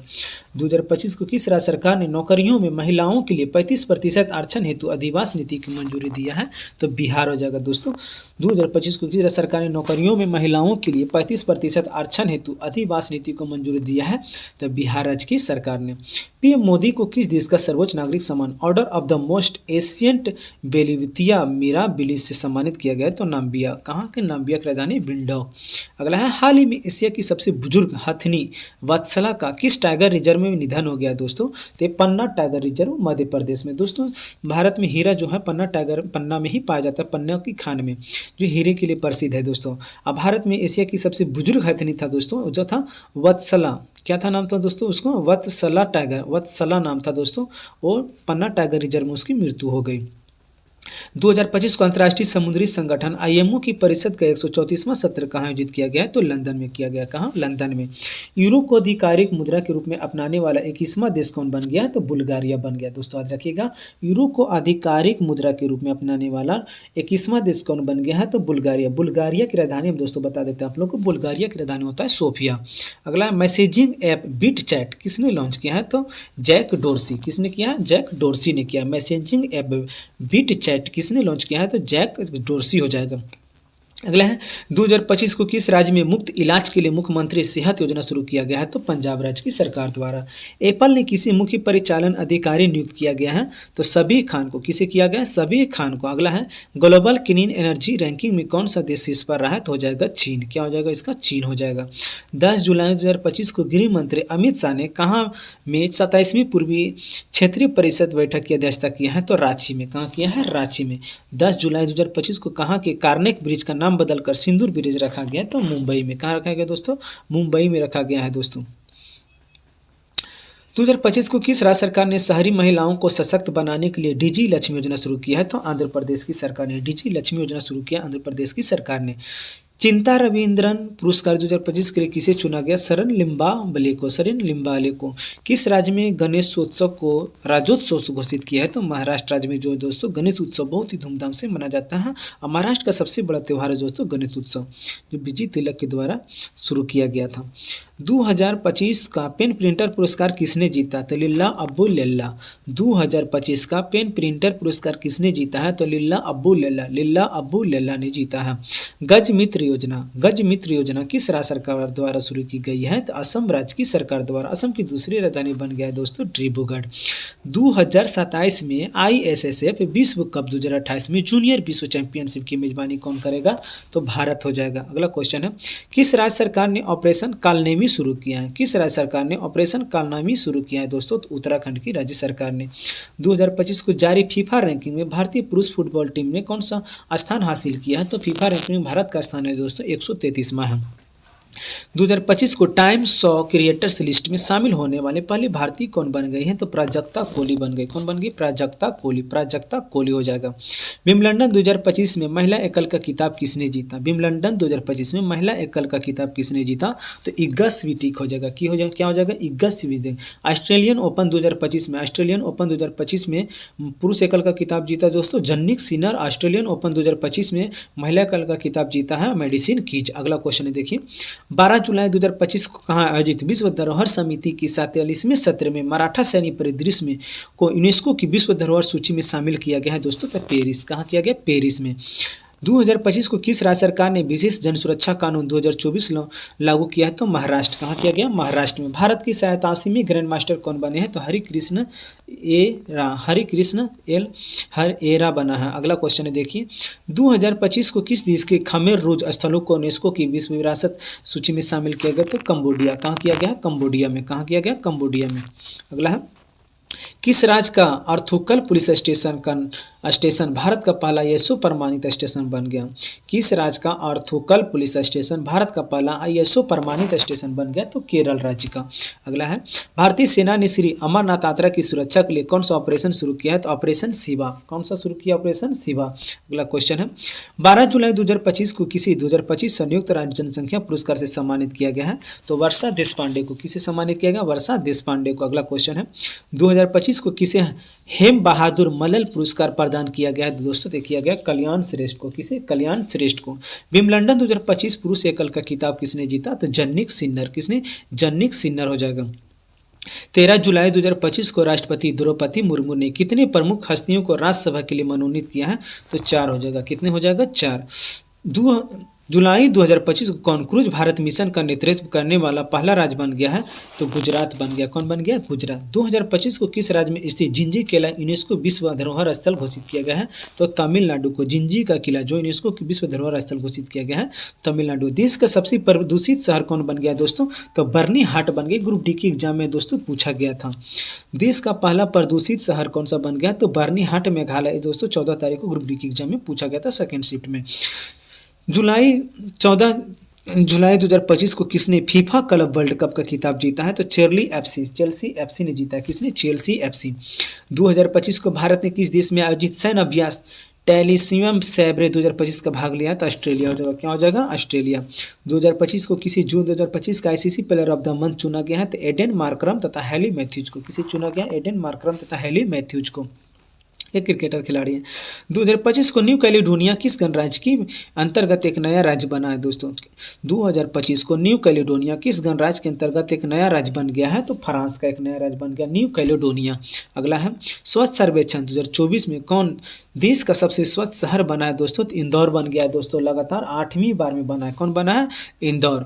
2025 को किस राज्य सरकार ने नौकरियों में महिलाओं के लिए 35% आरक्षण हेतु अधिवास नीति की मंजूरी दिया है? तो बिहार हो जाएगा दोस्तों। 2025 को किस राज्य सरकार ने नौकरियों में महिलाओं के लिए 35% आरक्षण हेतु अधिवास नीति को मंजूरी दिया है? तो बिहार राज्य की सरकार ने। पीएम मोदी को किस देश का सर्वोच्च नागरिक सम्मान Order of the Most Ancient बेलिवितिया मिराबिलिस से सम्मानित किया गया है? तो नाम्बिया। कहाँ के? नाम्बिया की राजधानी बिल्डॉक। अगला है, हाल ही में एशिया की सबसे बुजुर्ग हथनी वत्सला का किस टाइगर रिजर्व में निधन हो गया दोस्तों? तो पन्ना टाइगर रिजर्व मध्य प्रदेश में। दोस्तों भारत में हीरा जो है पन्ना में ही पाया जाता है, पन्ना की खान में, जो हीरे के लिए प्रसिद्ध है दोस्तों। अब भारत में एशिया की सबसे बुजुर्ग हथनी था दोस्तों, जो था वत्सला। क्या था नाम था दोस्तों? उसको वत्सला नाम था दोस्तों। और पन्ना टाइगर रिजर्व में उसकी मृत्यु हो गई। 2025 को अंतर्राष्ट्रीय समुद्री संगठन आईएमओ की परिषद का 134वां सत्र कहाँ आयोजित किया गया है? तो लंदन में किया गया। कहाँ? लंदन में। यूरो को आधिकारिक मुद्रा के रूप में अपनाने वाला 21वां देश कौन बन गया? तो बुल्गारिया बन गया। दोस्तों याद रखिएगा, यूरो को आधिकारिक मुद्रा के रूप में अपनाने वाला 21वां देश कौन बन गया है? तो बुल्गारिया। बुल्गारिया की राजधानी हम दोस्तों बता देते हैं आप लोग को, बुल्गारिया की राजधानी होता है सोफिया। अगला मैसेजिंग ऐप बिट चैट किसने लॉन्च किया है? तो जैक डोर्सी। किसने किया? जैक डोर्सी ने किया। मैसेजिंग ऐप बिट चैट किसने लॉन्च किया है? तो जैक डोर्सी हो जाएगा। अगला है, 2025 को किस राज्य में मुफ्त इलाज के लिए मुख्यमंत्री सेहत योजना शुरू किया गया है? तो पंजाब राज्य की सरकार द्वारा। एप्पल ने किसी मुख्य परिचालन अधिकारी नियुक्त किया गया है? तो सबीर खान को। किसे किया गया? सबीर खान को। अगला है, ग्लोबल क्लीन एनर्जी रैंकिंग में कौन सा देश शीर्ष पर रहा है? तो हो जाएगा चीन। क्या हो जाएगा इसका? चीन हो जाएगा। 10 जुलाई 2025 को गृह मंत्री अमित शाह ने कहाँ में 27वीं पूर्वी क्षेत्रीय परिषद बैठक की अध्यक्षता किया है? तो रांची में। कहाँ किया है? रांची में। 10 जुलाई 2025 को कहाँ के कार्नेक ब्रिज का नाम बदलकर सिंदूर ब्रिज रखा गया? तो मुंबई में। कहाँ रखा गया दोस्तों? मुंबई में रखा गया है दोस्तों। 2025 को किस राज्य सरकार ने शहरी महिलाओं को सशक्त बनाने के लिए डिजी लक्ष्मी योजना शुरू किया है? तो आंध्र प्रदेश की सरकार ने डिजी लक्ष्मी योजना शुरू किया, आंध्र प्रदेश की सरकार ने। चिंता रविंद्रन पुरस्कार 2025 के लिए किसे चुना गया? शरण लिम्बाले को। किस राज्य में गणेशोत्सव को राज्योत्सव घोषित किया है? तो महाराष्ट्र राज्य में जो दोस्तों गणेश उत्सव बहुत ही धूमधाम से मनाया जाता है। और महाराष्ट्र का सबसे बड़ा त्यौहार है दोस्तों गणेश उत्सव, जो विजय तिलक के द्वारा शुरू किया गया था। 2025 का पेन प्रिंटर पुरस्कार किसने जीता? तो लिल्ला अब्बू लैला। 2025 का पेन प्रिंटर पुरस्कार किसने जीता है? तो लिल्ला अब्बू लैला ने जीता है। गज मित्र योजना किस राज्य सरकार द्वारा शुरू की गई है? तो असम राज्य की सरकार द्वारा। असम की दूसरी राजधानी बन गया है दोस्तों डिब्रूगढ़। 2027 में ISSF विश्व कप 2028 में जूनियर विश्व चैंपियनशिप की मेजबानी कौन करेगा? तो भारत हो जाएगा। अगला क्वेश्चन है, किस राज्य सरकार ने ऑपरेशन कालनेमी शुरू किया है? किस राज्य सरकार ने ऑपरेशन कालनेमी शुरू किया है दोस्तों? तो उत्तराखंड की राज्य सरकार ने। 2025 को जारी फीफा रैंकिंग में भारतीय पुरुष फुटबॉल टीम ने कौन सा स्थान हासिल किया है? तो फीफा रैंकिंग में भारत का स्थान है दोस्तों 133वां है। 2025 को टाइम्स 100 क्रिएटर्स लिस्ट में शामिल होने वाले पहले भारतीय कौन बन गई हैं? तो प्राजक्ता कोहली बन गई। कौन बन गई? प्राजक्ता कोहली। प्राजक्ता कोहली हो जाएगा। विम्बलडन 2025 में महिला एकल का खिताब किसने जीता? विम्बलडन 2025 में महिला एकल का खिताब किसने जीता? तो इग्गा स्वीटिक हो जाएगा। की हो जाएगा? क्या हो जाएगा? इग्गा स्वीटिक। ऑस्ट्रेलियन ओपन 2025 में पुरुष एकल का खिताब जीता दोस्तों जन्निक सिनर। ऑस्ट्रेलियन ओपन 2025 में महिला एकल का खिताब जीता है मेडिसिन कीज। अगला क्वेश्चन है देखिए, 12 जुलाई 2025 को कहाँ आयोजित विश्व धरोहर समिति की 47वें सत्र में मराठा सैन्य परिदृश्य में को यूनेस्को की विश्व धरोहर सूची में शामिल किया गया है दोस्तों? तो पेरिस। कहाँ किया गया? पेरिस में। 2025 को किस राज्य सरकार ने विशेष जन सुरक्षा कानून 2024 लागू किया है? तो महाराष्ट्र। कहाँ किया गया? महाराष्ट्र में। भारत की 87वीं ग्रैंड मास्टर कौन बने हैं? तो हरिकृष्ण एरा बना है। अगला क्वेश्चन है देखिए, 2025 को किस देश के खमेर रोज स्थलों को यूनेस्को की विश्व विरासत सूची में शामिल किया गया? तो कंबोडिया। कहाँ किया गया? कंबोडिया में। कहाँ किया गया? कंबोडिया में। अगला है, किस राज्य का अर्थुकल पुलिस स्टेशन भारत का पहला ISO प्रमाणित स्टेशन बन गया? किस राज्य का अर्थुकल पुलिस स्टेशन भारत का पहला ISO प्रमाणित स्टेशन बन गया? तो केरल राज्य का। अगला है, भारतीय सेना ने श्री अमरनाथ यात्रा की सुरक्षा के लिए कौन सा ऑपरेशन शुरू किया है? तो ऑपरेशन शिवा। कौन सा शुरू किया? ऑपरेशन शिवा। अगला क्वेश्चन है, 12 जुलाई 2025 को किसी 2025 संयुक्त राष्ट्र जनसंख्या पुरस्कार से सम्मानित किया गया है? तो वर्षा देशपांडे को। किसे सम्मानित किया गया? वर्षा देशपांडे को। अगला क्वेश्चन है, 2025 को किसे हेम बहादुर मल्ल पुरस्कार प्रदान किया गया है दोस्तों? तो किया गया कल्याण श्रेष्ठ को। किसे? कल्याण श्रेष्ठ को। विम्बलडन 2025 पुरुष एकल का खिताब किसने जीता? तो जन्निक सिन्नर। किसने? जन्निक सिन्नर हो जाएगा। 13 जुलाई 2025 को राष्ट्रपति द्रौपदी मुर्मू ने कितने प्रमुख हस्तियों को राज्यसभा के लिए मनोनीत किया है? तो 4 हो जाएगा। कितने हो जाएगा? 4। जुलाई 2025 को कॉन्क्रूज भारत मिशन का नेतृत्व करने वाला पहला राज्य बन गया है? तो गुजरात बन गया। कौन बन गया? गुजरात। 2025 को किस राज्य में स्थित जिंजी किला यूनेस्को विश्व धरोहर स्थल घोषित किया गया है? तो तमिलनाडु को। जिंजी का किला जो यूनेस्को की विश्व धरोहर स्थल घोषित किया गया है तमिलनाडु। देश का सबसे प्रदूषित शहर कौन बन गया दोस्तों? तो बर्नी हाट बन गई। ग्रुप डी के एग्जाम में दोस्तों पूछा गया था। देश का पहला प्रदूषित शहर कौन सा बन गया? तो बर्नी हाट मेघालय दोस्तों 14 तारीख को ग्रुप डी के एग्जाम में पूछा गया था सेकेंड शिफ्ट में। 14 जुलाई 2025 को किसने फीफा क्लब वर्ल्ड कप का खिताब जीता है? तो चेल्सी एफसी ने जीता है। किसने? Chelsea FC. 2025 को भारत ने किस देश में आयोजित सैन्य अभ्यास टेलीसियम सैब्रे 2025 का भाग लिया? तो ऑस्ट्रेलिया हो जाएगा। क्या हो जाएगा? ऑस्ट्रेलिया। 2025 को किसी जून 2025 का ICC player of the month चुना गया है? तो एडन मार्करम तथा हैली मैथ्यूज को। किसे चुना गया? एडन मार्करम तथा हैली मैथ्यूज को। एक क्रिकेटर खिलाड़ी है। 2025 को न्यू कैलिडोनिया किस गणराज्य की अंतर्गत एक नया राज्य बना है दोस्तों? 2025 को न्यू कैलिडोनिया किस गणराज्य के अंतर्गत एक नया राज्य बन गया है? तो फ्रांस का एक नया राज्य बन गया न्यू कैलिडोनिया। अगला है, स्वच्छ सर्वेक्षण 2024 में कौन देश का सबसे स्वच्छ शहर बना है दोस्तों? तो इंदौर बन गया है दोस्तों। लगातार 8वीं बार में बना है। कौन बना है? इंदौर।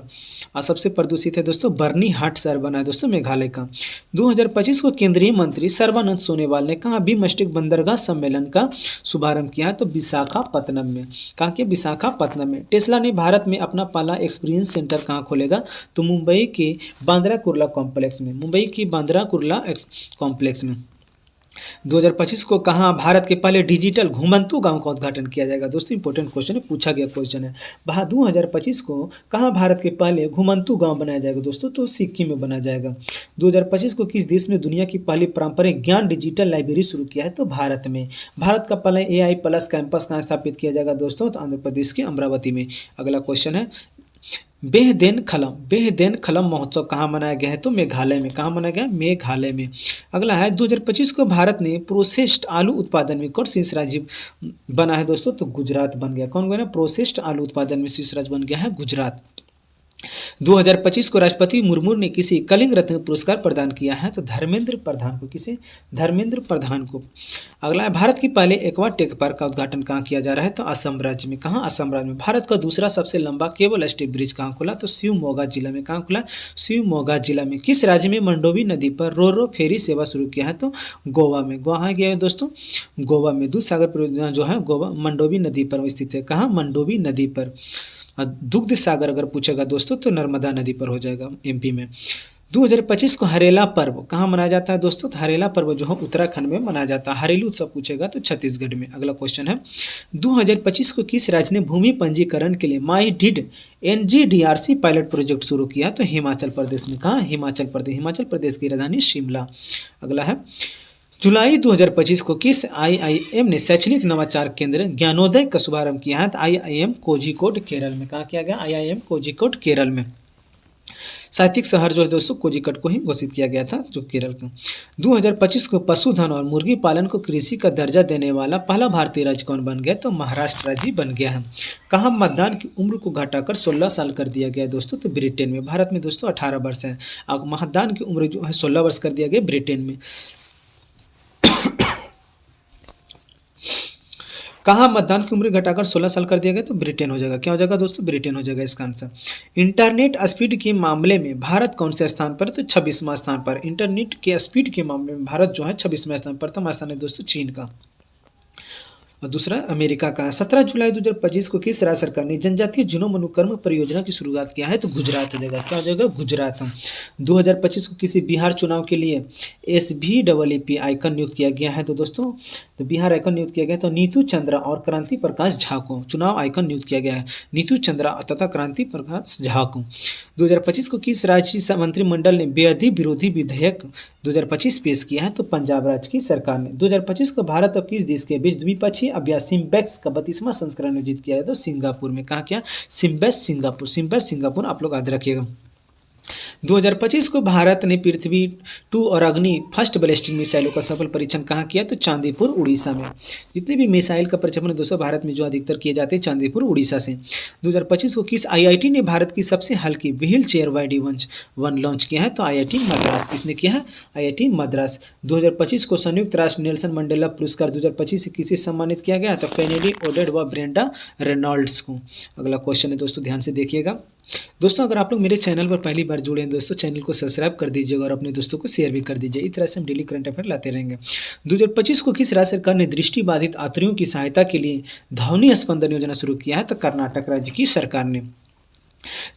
और सबसे प्रदूषित है दोस्तों बर्नी हाट शहर बना है दोस्तों मेघालय का। 2025 को केंद्रीय मंत्री सर्बानंद सोनोवाल ने कहा बिमस्टेक बंदरगाह सम्मेलन का शुभारंभ किया? तो विशाखापत्तनम में। कहाँ के? विशाखापत्तनम में। टेस्ला ने भारत में अपना पहला एक्सपीरियंस सेंटर कहाँ खोलेगा? तो मुंबई के बांद्रा कुर्ला कॉम्प्लेक्स में। मुंबई की बांद्रा कुर्ला कॉम्प्लेक्स में। 2025 को कहाँ भारत के पहले डिजिटल घुमंतू गांव का उद्घाटन किया जाएगा? दोस्तों इंपॉर्टेंट क्वेश्चन है, पूछा गया क्वेश्चन है। 2025 को कहाँ भारत के पहले घुमंतू गांव बनाया जाएगा दोस्तों? तो सिक्किम में बनाया जाएगा। 2025 को किस देश ने दुनिया की पहली पारंपरिक ज्ञान डिजिटल लाइब्रेरी शुरू किया है? तो भारत में। भारत का पहला AI प्लस कैंपस कहाँ स्थापित किया जाएगा दोस्तों? तो आंध्र प्रदेश के अमरावती में। अगला क्वेश्चन है, बेहदेन खलम महोत्सव कहाँ मनाया गया है? तो मेघालय में। कहाँ मनाया गया? मेघालय में। अगला है, 2025 को भारत ने प्रोसेस्ड आलू उत्पादन में कौन शीर्ष राज्य बना है दोस्तों? तो गुजरात बन गया। कौन बना? प्रोसेस्ड आलू उत्पादन में शीर्ष राज्य बन गया है गुजरात। 2025 को राष्ट्रपति मुर्मू ने किसी कलिंग रत्न पुरस्कार प्रदान किया है? तो धर्मेंद्र प्रधान को। किसे? धर्मेंद्र प्रधान को। अगला है, भारत की पहले एक्वा टेक पार्क का उद्घाटन कहाँ किया जा रहा है? तो असम राज्य में। कहाँ? असम राज्य में। भारत का दूसरा सबसे लंबा केबल स्टील ब्रिज कहाँ खुला? तो शिवमोगा जिला में। कहाँ खुला? शिवमोगा जिला में। किस राज्य में मंडोवी नदी पर रो रो फेरी सेवा शुरू किया है? तो गोवा में। गोवा गया है दोस्तों, गोवा में। दूध सागर परियोजना जो है गोवा मंडोवी नदी पर स्थित है। कहाँ? मंडोवी नदी पर। दुग्ध सागर अगर पूछेगा दोस्तों तो नर्मदा नदी पर हो जाएगा, एमपी में। 2025 को हरेला पर्व कहाँ मनाया जाता है दोस्तों? तो हरेला पर्व जो है उत्तराखंड में मनाया जाता है। हरेलू उत्सव पूछेगा तो छत्तीसगढ़ में। अगला क्वेश्चन है, 2025 को किस राज्य ने भूमि पंजीकरण के लिए माई डिड एनजीडीआरसी पायलट प्रोजेक्ट शुरू किया? तो हिमाचल प्रदेश में। कहाँ? हिमाचल प्रदेश। हिमाचल प्रदेश की राजधानी शिमला। अगला है, जुलाई 2025 को किस आईआईएम ने शैक्षणिक नवाचार केंद्र ज्ञानोदय का शुभारंभ किया है? तो आईआईएम कोझिकोड केरल में। कहाँ किया गया? आईआईएम कोझिकोड केरल में। साहित्यिक शहर जो है दोस्तों कोझिकोड को ही घोषित किया गया था, जो केरल का। 2025 को पशुधन और मुर्गी पालन को कृषि का दर्जा देने वाला पहला भारतीय राज्य कौन बन गया? तो महाराष्ट्र राज्य बन गया है। कहाँ मतदान की उम्र को घटाकर 16 साल कर दिया गया दोस्तों? तो ब्रिटेन में। भारत में दोस्तों 18 वर्ष है, अब मतदान की उम्र जो है 16 वर्ष कर दिया गया ब्रिटेन में। कहाँ मतदान की उम्र घटाकर 16 साल कर दिया गया? तो ब्रिटेन हो जाएगा। क्या हो जाएगा दोस्तों? ब्रिटेन हो जाएगा इसका आंसर। इंटरनेट स्पीड के मामले में भारत कौन से स्थान पर? तो 26वां स्थान पर। इंटरनेट के स्पीड के मामले में भारत जो है 26वां स्थान पर। प्रथम स्थान है दोस्तों चीन का और दूसरा अमेरिका का। 17 जुलाई 2025 को किस राज्य सरकार ने जनजातीय जीनोम अनुकर्म परियोजना की शुरुआत किया है? तो गुजरात हो जाएगा। क्या हो जाएगा? गुजरात। 2025 को किसी बिहार चुनाव के लिए SVEEP आइकन नियुक्त किया गया है? तो दोस्तों तो बिहार आइकन नियुक्त किया गया। तो नीतू चंद्रा और क्रांति प्रकाश झा को चुनाव आइकन नियुक्त किया गया है। नीतू चंद्रा तथा क्रांति प्रकाश झा को। 2025 को किस राज्य मंत्रिमंडल ने बेअदबी विरोधी विधेयक 2025 पेश किया है? तो पंजाब राज्य की सरकार ने। 2025 को भारत और किस देश के बीच द्विपक्षीय अभ्यास सिम्बेक्स का 32वां संस्करण आयोजित किया है? तो सिंगापुर में। कहाँ किया? SIMBEX Singapore. सिम्बेक्स सिंगापुर आप लोग याद रखिएगा। 2025 को भारत ने पृथ्वी 2 और अग्नि फर्स्ट बैलिस्टिक मिसाइलों का सफल परीक्षण कहाँ किया? तो चांदीपुर उड़ीसा में। जितने भी मिसाइल का परीक्षण दोस्तों भारत में जो अधिकतर किए जाते हैं चांदीपुर उड़ीसा से। 2025 को किस आईआईटी ने भारत की सबसे हल्की व्हील चेयर YD-1 लॉन्च किया है? तो आईआईटी मद्रास। किसने किया है? आईआईटी मद्रास। 2025 को संयुक्त राष्ट्र नेल्सन मंडेला पुरस्कार 2025 से किसे सम्मानित किया गया? तो केनेडी ओडेड व ब्रेंडा रेनॉल्ड्स को। अगला क्वेश्चन है दोस्तों, ध्यान से देखिएगा। दोस्तों अगर आप लोग मेरे चैनल पर पहली बार जुड़े हैं दोस्तों, चैनल को सब्सक्राइब कर दीजिएगा और अपने दोस्तों को शेयर भी कर दीजिए। इस तरह से हम डेली करंट अफेयर लाते रहेंगे। 2025 को किस राज्य सरकार ने दृष्टिबाधित यात्रियों की सहायता के लिए ध्वनि स्पंदन योजना शुरू किया है? तो कर्नाटक राज्य की सरकार ने।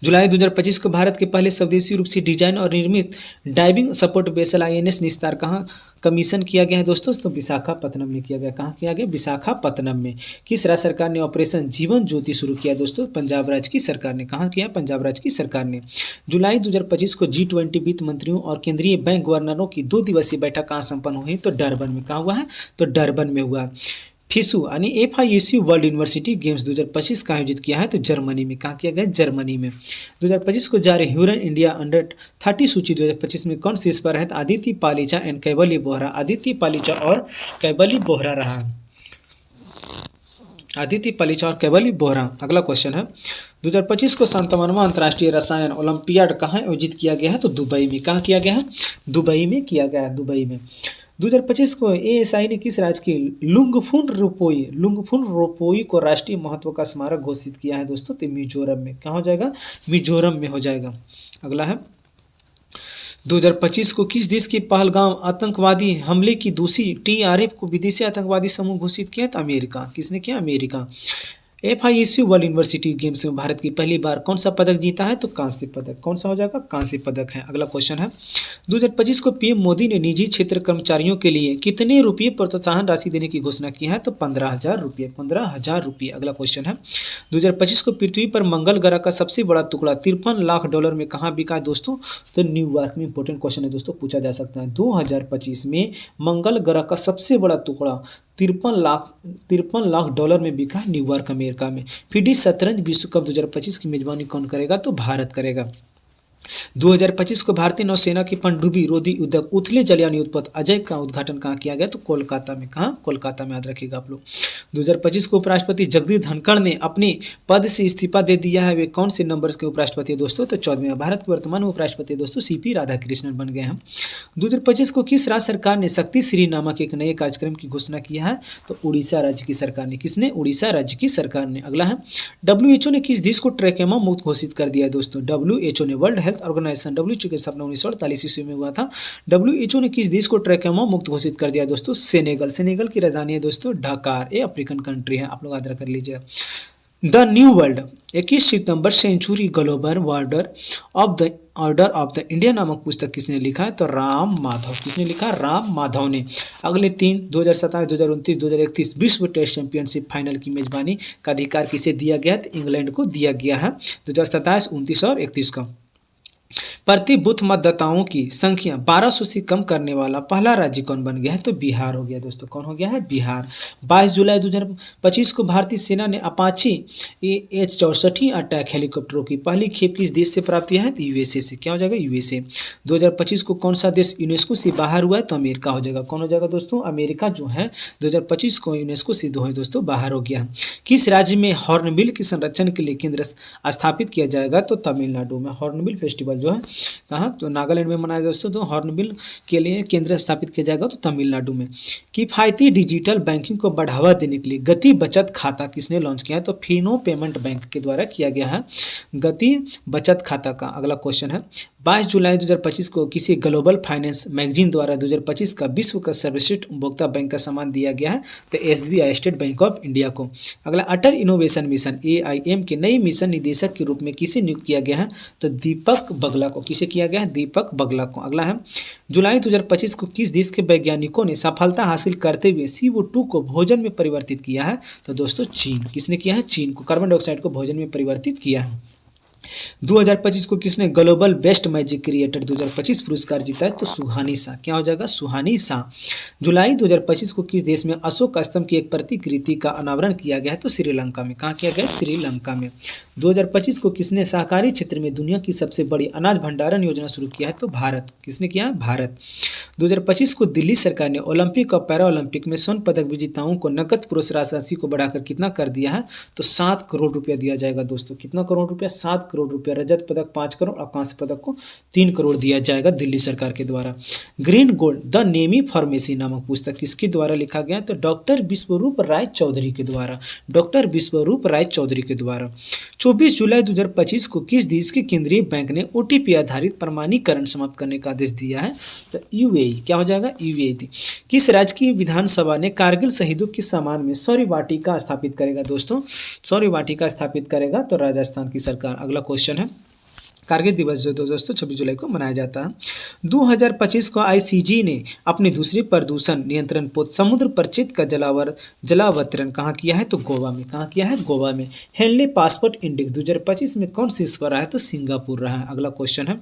जुलाई 2025 को भारत के पहले स्वदेशी रूप से डिजाइन और निर्मित डाइविंग सपोर्ट वेसल INS निस्तार कहाँ कमीशन किया गया है दोस्तों? तो विशाखापत्तनम में किया गया। कहाँ किया गया? विशाखापत्तनम में। किस राज्य सरकार ने ऑपरेशन जीवन ज्योति शुरू किया दोस्तों? पंजाब राज्य की सरकार ने। कहाँ किया? पंजाब राज्य की सरकार ने। जुलाई 2025 को G20 वित्त मंत्रियों और केंद्रीय बैंक गवर्नरों की 2 दिवसीय बैठक कहाँ संपन्न हुई? तो डरबन में। कहाँ हुआ है? तो डरबन में हुआ। फिसू यानी FISU वर्ल्ड यूनिवर्सिटी गेम्स 2025 का आयोजित किया है? तो जर्मनी में। कहाँ किया गया? जर्मनी में। 2025 को जारी ह्यूरन इंडिया अंडर-30 सूची 2025 में कौन शीर्ष पर है? तो आदित्य पालीचा एंड कैबली बोहरा। आदित्य पालीचा और कैबली बोहरा रहा। आदित्य पालीचा और कैबली बोहरा। अगला क्वेश्चन है, 2025 को 57वां अंतर्राष्ट्रीय रसायन ओलंपियाड कहाँ आयोजित किया गया है? तो दुबई में। कहाँ किया गया है? दुबई में किया गया है, दुबई में। 2025 को ASI ने किस राज्य की लुंगफुन रोपोई को राष्ट्रीय महत्व का स्मारक घोषित किया है दोस्तों? तो मिजोरम में। कहाँ हो जाएगा? मिजोरम में हो जाएगा। अगला है, 2025 को किस देश के पहलगाम आतंकवादी हमले की दोषी TRF को विदेशी आतंकवादी समूह घोषित किया? तो अमेरिका। किसने किया? America. FISU world university games में भारत की पहली बार कौन सा पदक जीता है? तो कांस्य पदक। कौन सा हो जाएगा? कांस्य पदक है। अगला क्वेश्चन है, 2025 को PM मोदी ने निजी क्षेत्र कर्मचारियों के लिए कितने रुपये प्रोत्साहन राशि देने की घोषणा की है? तो 15,000 रुपये। 15,000 रुपये। अगला क्वेश्चन है, 2025 को पृथ्वी पर मंगल ग्रह का सबसे बड़ा टुकड़ा $53 लाख में कहाँ बिका है दोस्तों? तो न्यूयॉर्क में। इंपॉर्टेंट क्वेश्चन है दोस्तों, पूछा जा सकता है। 2025 में मंगल ग्रह का सबसे बड़ा टुकड़ा $53 लाख में बिका न्यूयॉर्क अमेरिका में। FIDE शतरंज विश्व कप 2025 की मेजबानी कौन करेगा? तो भारत करेगा। 2025 को भारतीय नौसेना की पनडुब्बी रोधी युद्धक उथले जलयान युद्धपोत अजय का उद्घाटन कहाँ किया गया? तो कोलकाता में। कहाँ? कोलकाता में, याद रखिएगा आप लोग। 2025 को उपराष्ट्रपति जगदीप धनखड़ ने अपने पद से इस्तीफा दे दिया है। वे कौन से नंबर के उपराष्ट्रपति है दोस्तों? तो 14वें। भारत के वर्तमान उपराष्ट्रपति दोस्तों सीपी राधाकृष्णन बन गए हैं। 2025 को किस राज्य सरकार ने शक्ति श्री नामक एक नए कार्यक्रम की घोषणा किया है? तो उड़ीसा राज्य की सरकार ने। किसने? उड़ीसा राज्य की सरकार ने। अगला है, WHO ने किस देश को ट्रैकेमा मुक्त घोषित कर दिया है दोस्तों? WHO ने, वर्ल्ड हेल्थ ऑर्गेनाइजेशन, WHO की स्थापना 1948 ईस्वी में हुआ था। WHO ने किस देश को ट्रैकेमा मुक्त घोषित कर दिया दोस्तों? सेनेगल। सेनेगल की राजधानी है दोस्तों ढाका। ये अफ्रीकन कंट्री है, आप लोग याद कर लीजिए। द न्यू वर्ल्ड 21 सितंबर century global order of the India नामक पुस्तक किसने लिखा है? तो राम माधव। किसने लिखा? राम माधव ने। अगले 2027, 2029, 2031 विश्व टेस्ट चैंपियनशिप फाइनल की मेजबानी का अधिकार किसे दिया गया? तो इंग्लैंड को दिया गया है 2027, 29 और 31 का। प्रति बूथ मतदाताओं की संख्या 1200 से कम करने वाला पहला राज्य कौन बन गया है? तो बिहार हो गया दोस्तों। कौन हो गया है? बिहार। 22 जुलाई 2025 को भारतीय सेना ने अपाची AH-64 अटैक हेलीकॉप्टरों की पहली खेप किस देश से प्राप्त किया है? तो यूएसए से। क्या हो जाएगा? यूएसए। 2025 को कौन सा देश यूनेस्को से बाहर हुआ है? तो अमेरिका हो जाएगा। कौन हो जाएगा दोस्तों? अमेरिका जो है 2025 को यूनेस्को से दोस्तों बाहर हो गया। किस राज्य में हॉर्नबिल के संरक्षण के लिए केंद्र स्थापित किया जाएगा? तो तमिलनाडु में। हॉर्नबिल फेस्टिवल जो है कहाँ? तो नागालैंड में मनाया दोस्तों। तो हॉर्नबिल के लिए केंद्र स्थापित किया जाएगा तो तमिलनाडु में। किफायती डिजिटल बैंकिंग को बढ़ावा देने के लिए गति बचत खाता किसने लॉन्च किया है? तो फिनो पेमेंट बैंक के द्वारा किया गया है गति बचत खाता का। अगला क्वेश्चन है, 22 जुलाई 2025 को किसी ग्लोबल फाइनेंस मैगजीन द्वारा 2025 का विश्व का सर्वश्रेष्ठ उपभोक्ता बैंक का सम्मान दिया गया है? तो SBI state bank of India को। अगला, अटल इनोवेशन मिशन AIM के नए मिशन निदेशक के रूप में किसे नियुक्त किया गया है? तो दीपक बगला को। किसे किया गया है? दीपक बगला को। अगला है, जुलाई 2025 को किस देश के वैज्ञानिकों ने सफलता हासिल करते हुए CO2 को भोजन में परिवर्तित किया है? तो दोस्तों चीन। किसने किया है? चीन को कार्बन डाइऑक्साइड को भोजन में परिवर्तित किया है। 2025 को किसने ग्लोबल बेस्ट मैजिक क्रिएटर 2025 पुरस्कार जीता है? तो सुहानी शाह। क्या हो जाएगा? सुहानी शाह। जुलाई 2025 को किस देश में अशोक स्तंभ की एक प्रतिकृति का अनावरण किया गया है? तो श्रीलंका में। कहाँ किया गया? श्रीलंका में। 2025 को किसने सहकारी क्षेत्र में दुनिया की सबसे बड़ी अनाज भंडारण योजना शुरू किया है? तो भारत। किसने किया है? भारत। 2025 को दिल्ली सरकार ने ओलंपिक और पैरा ओलंपिक में स्वर्ण पदक विजेताओं को नकद पुरस्कार राशि को बढ़ाकर कितना कर दिया है? तो 7 करोड़ रुपया दिया जाएगा दोस्तों। कितना करोड़ रुपया? 7 करोड़ रुपया। रजत पदक 5 करोड़ और कांस्य पदक को 3 करोड़ दिया जाएगा दिल्ली सरकार के द्वारा। Green gold the Nemi pharmacy नामक पुस्तक किसके द्वारा लिखा गया? तो डॉक्टर विश्वरूप राय चौधरी के द्वारा। डॉक्टर विश्वरूप राय चौधरी के द्वारा। 24 जुलाई 2025 को किस देश के केंद्रीय बैंक ने OTP आधारित प्रमाणीकरण समाप्त करने का आदेश दिया है? तो UAE। क्या हो जाएगा? UAE। किस राज्य की विधानसभा ने कारगिल शहीदों के सम्मान में शौर्य वाटिका स्थापित करेगा दोस्तों? शौर्य वाटिका स्थापित करेगा तो राजस्थान की सरकार। अगला क्वेश्चन है, कारगिल दिवस जो दोस्तों 26 जुलाई को मनाया जाता है। 2025 को ICG ने अपने दूसरे प्रदूषण नियंत्रण पोत समुद्र परिचित का जलावतरण कहाँ किया है? तो गोवा में। कहाँ किया है? गोवा में। हेनले पासपोर्ट इंडेक्स 2025 में कौन शीर्ष पर रहा है? तो सिंगापुर रहा है। अगला क्वेश्चन है,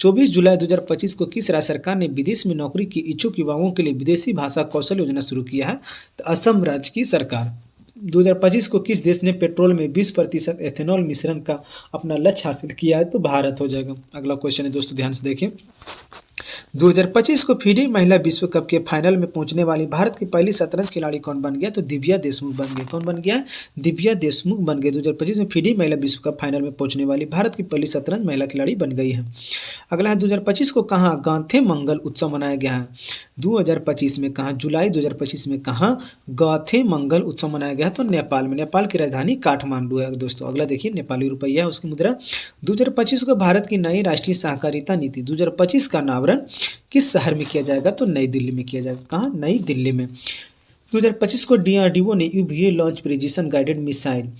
24 जुलाई 2025 को किस राज्य सरकार ने विदेश में नौकरी के इच्छुक युवाओं के लिए विदेशी भाषा कौशल योजना शुरू किया है? तो असम राज्य की सरकार। 2025 को किस देश ने पेट्रोल में 20% एथेनॉल मिश्रण का अपना लक्ष्य हासिल किया है? तो भारत हो जाएगा। अगला क्वेश्चन है दोस्तों, ध्यान से देखिए। 2025 को फीडे महिला विश्व कप के फाइनल में पहुंचने वाली भारत की पहली शतरंज खिलाड़ी कौन बन गया? तो दिव्या देशमुख बन गए। कौन बन गया? दिव्या देशमुख बन गए। 2025 में फीडे महिला विश्व कप फाइनल में पहुंचने वाली भारत की पहली शतरंज महिला खिलाड़ी बन गई है। अगला है, 2025 को कहाँ गांथे मंगल उत्सव मनाया गया है? 2025 में कहाँ? जुलाई 2025 में कहाँ गांथे मंगल उत्सव मनाया गया है? तो नेपाल में। नेपाल की राजधानी काठमांडू है दोस्तों। अगला देखिए, नेपाली रुपया है उसकी मुद्रा। 2025 को भारत की नई राष्ट्रीय सहकारिता नीति 2025 का अनावरण किस शहर में किया जाएगा? तो नई दिल्ली में किया जाएगा। कहाँ? नई दिल्ली में। 2025 को DRDO ने UVA launch precision guided missile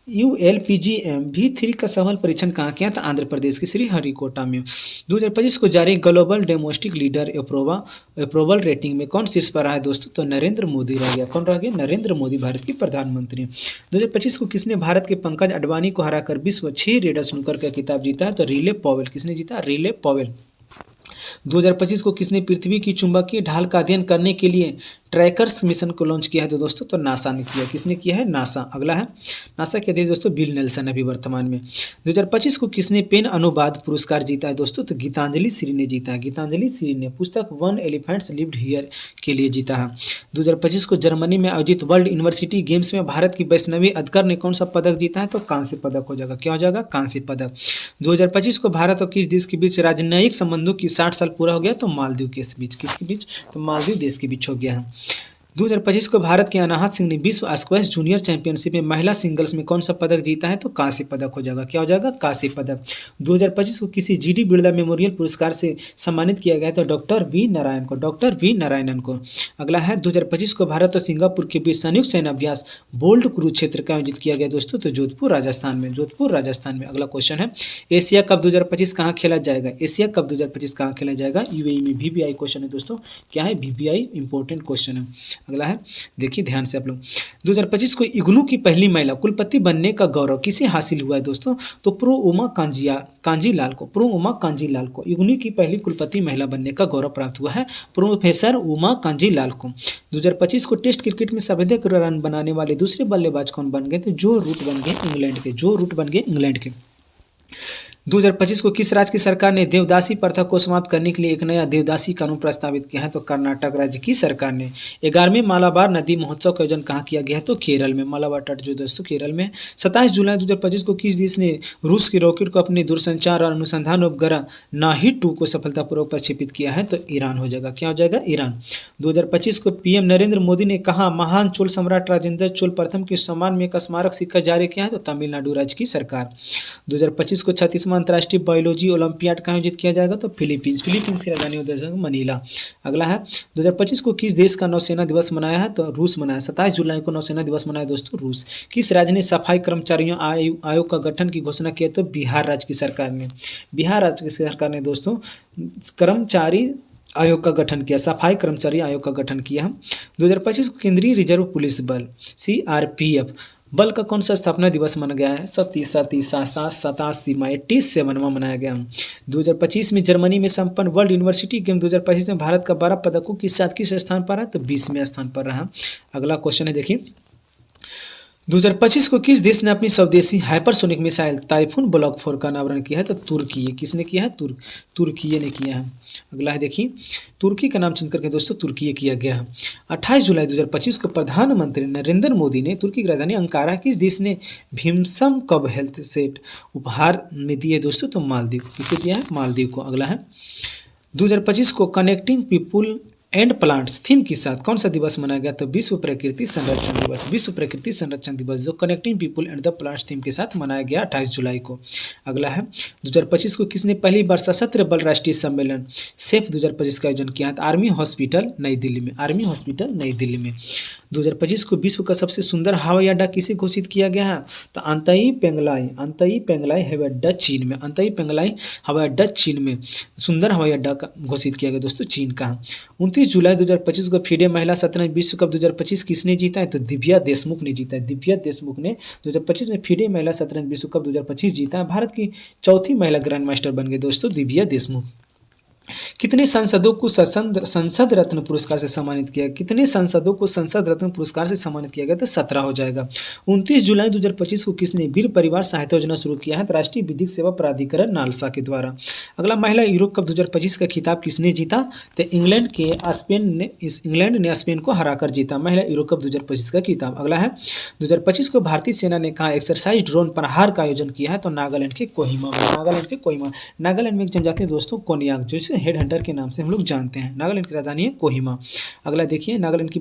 ULPGM V3 का सफल परीक्षण कहाँ किया? था आंध्र प्रदेश के श्रीहरिकोटा में। 2025 को जारी global domestic leader approval rating में कौन शीर्ष पर रहा है दोस्तों? तो नरेंद्र मोदी रह गया। कौन रह गया? नरेंद्र मोदी, भारत के प्रधानमंत्री। 2025 को किसने भारत के पंकज अडवाणी को हराकर विश्व 6 रेडर स्नूकर का खिताब जीता है? तो रिले पॉवेल। किसने जीता? Relay Powell. 2025 को किसने पृथ्वी की चुंबकीय ढाल का अध्ययन करने के लिए ट्रैकर्स मिशन को लॉन्च किया है तो दोस्तों तो नासा ने किया है। किसने किया है? नासा। अगला है नासा के अध्यक्ष दोस्तों बिल नेल्सन अभी वर्तमान में। 2025 को किसने पेन अनुवाद पुरस्कार जीता है दोस्तों? तो गीतांजलि श्री ने जीता है। गीतांजलि श्री ने पुस्तक वन एलिफेंट्स लिव्ड हियर के लिए जीता है। 2025 को जर्मनी में आयोजित वर्ल्ड यूनिवर्सिटी गेम्स में भारत की वैष्णवी अदकर ने कौन सा पदक जीता है? तो कांस्य पदक हो जाएगा। क्या हो जाएगा? कांस्य पदक। 2025 को भारत और किस देश के बीच राजनयिक संबंधों की 60 साल पूरा हो गया? तो मालदीव के बीच। किसके बीच? तो मालदीव देश के बीच हो गया है। 2025 को भारत के अनाहत सिंह ने विश्व स्क्वैश जूनियर चैंपियनशिप में महिला सिंगल्स में कौन सा पदक जीता है? तो कांस्य पदक हो जाएगा। क्या हो जाएगा? कांस्य पदक। 2025 को किसी जीडी बिरला मेमोरियल पुरस्कार से सम्मानित किया गया तो डॉक्टर वी नारायण को। डॉक्टर वी नारायणन को। अगला है 2025 को भारत और सिंगापुर के बीच संयुक्त सैन्य अभ्यास बोल्ड कुरुक्षेत्र का आयोजित किया गया दोस्तों तो जोधपुर राजस्थान में। जोधपुर राजस्थान में। अगला क्वेश्चन है एशिया कप 2025 कहाँ खेला जाएगा? एशिया कप 2025 कहाँ खेला जाएगा? यूएई में। वीवीआई क्वेश्चन है दोस्तों। क्या है? वीवीआई इंपॉर्टेंट क्वेश्चन है। अगला है देखिए ध्यान से आप लोग। 2025 को इग्नू की पहली महिला कुलपति बनने का गौरव किसे हासिल हुआ है दोस्तों? तो प्रो उमा कांजीलाल को। प्रो उमा कांजीलाल को इग्नू की पहली कुलपति महिला बनने का गौरव प्राप्त हुआ है प्रोफेसर उमा कांजीलाल को। 2025 को टेस्ट क्रिकेट में सर्वाधिक रन बनाने वाले दूसरे बल्लेबाज कौन बन गए? तो जो रूट बन गए इंग्लैंड के। जो रूट बन गए इंग्लैंड के। 2025 को किस राज्य की सरकार ने देवदासी प्रथा को समाप्त करने के लिए एक नया देवदासी कानून प्रस्तावित किया है? तो कर्नाटक राज्य की सरकार ने। 11वें मालाबार नदी महोत्सव का आयोजन कहाँ किया गया है? तो केरल में। मालाबार तट जो दोस्तों केरल में। 27 जुलाई 2025 को किस देश ने रूस के रॉकेट को अपने दूरसंचार और अनुसंधान उपग्रह नाहिद-2 को सफलतापूर्वक प्रक्षेपित किया है? तो ईरान हो जाएगा। क्या हो जाएगा? ईरान। 2025 को पीएम नरेंद्र मोदी ने कहा महान चोल सम्राट राजेंद्र चोल प्रथम के सम्मान में एक स्मारक सिक्का जारी किया है? तो तमिलनाडु राज्य की सरकार। 2025 को 36वां अंतर्राष्ट्रीय बायोलॉजी ओलंपियाड का आयोजित किया जाएगा? तो फिलीपींस की राजधानी हो जाएगा मनीला। अगला है 2025 को किस देश का नौसेना दिवस मनाया है? तो रूस मनाया। 27 जुलाई को नौसेना दिवस मनाया दोस्तों रूस। किस राज्य ने सफाई कर्मचारियों आयोग का गठन की घोषणा की है? तो बिहार राज्य की सरकार ने। बिहार राज्य की सरकार ने दोस्तों कर्मचारी आयोग का गठन किया। सफाई कर्मचारी आयोग का गठन किया। 2025 को केंद्रीय रिजर्व पुलिस बल सीआरपीएफ बल का कौन सा स्थापना दिवस मनाया गया है? 87वां मनाया गया। 2025 में जर्मनी में संपन्न वर्ल्ड यूनिवर्सिटी गेम 2025 में भारत का 12 पदकों के साथ किस स्थान पर है? तो 20वें स्थान पर रहा। अगला क्वेश्चन है देखिए 2025 को किस देश ने अपनी स्वदेशी हाइपरसोनिक मिसाइल टाइफून ब्लॉक 4 का अनावरण किया है? तो तुर्की। किसने किया है? तुर्की ने किया है। अगला है देखिए तुर्की का नाम चुन करके दोस्तों तुर्की किया गया है। 28 जुलाई 2025 को प्रधानमंत्री नरेंद्र मोदी ने तुर्की की राजधानी अंकारा किस देश ने भीमसम कब हेल्थ सेट उपहार में दिए दोस्तों? तो मालदीव। किसे दिया है? मालदीव को। अगला है 2025 को connecting people and plants theme के साथ कौन सा दिवस मनाया गया? तो विश्व प्रकृति संरक्षण दिवस। विश्व प्रकृति संरक्षण दिवस जो connecting people and the plants theme के साथ मनाया गया 28 जुलाई को। अगला है 2025 को किसने पहली बार सशस्त्र बल राष्ट्रीय सम्मेलन सेफ 2025 का आयोजन किया? तो आर्मी हॉस्पिटल नई दिल्ली में। आर्मी हॉस्पिटल नई दिल्ली में। 2025 को विश्व का सबसे सुंदर हवाई अड्डा किसे घोषित किया गया है? तो अंतई पेंगलाई हवाई अड्डा चीन में। अंतई पेंगलाई हवाई अड्डा चीन में सुंदर हवाई अड्डा का घोषित किया गया दोस्तों चीन का। 29 जुलाई 2025 को फीडे महिला शतरंज विश्व कप 2025 किसने जीता है? तो दिव्या देशमुख ने जीता है। दिव्या देशमुख ने 2025 में फीडे महिला शतरंज विश्व कप 2025 जीता है। भारत की चौथी महिला ग्रैंड मास्टर बन गई दोस्तों दिव्या देशमुख। कितने सांसदों को संसद रत्न पुरस्कार से सम्मानित किया? कितने सांसदों को संसद रत्न पुरस्कार से सम्मानित किया गया? तो 17 हो जाएगा। 29 जुलाई 2025 को किसने वीर परिवार सहायता योजना शुरू किया है? तो राष्ट्रीय विधिक सेवा प्राधिकरण नालसा के द्वारा। अगला महिला यूरो कप 2025 का खिताब किसने जीता? तो इंग्लैंड ने स्पेन को हराकर जीता महिला यूरो कप 2025 का खिताब। अगला है 2025 को भारतीय सेना ने कहा एक्सरसाइज ड्रोन प्रहार का आयोजन किया है? तो नागालैंड के कोहिमा में। नागालैंड में एक जनजाति दोस्तों कोनियाक जो हेड हंटर के नाम से हम लोग जानते हैं। नागालैंड की राजधानी है कोहिमा। अगला देखिए नागालैंड की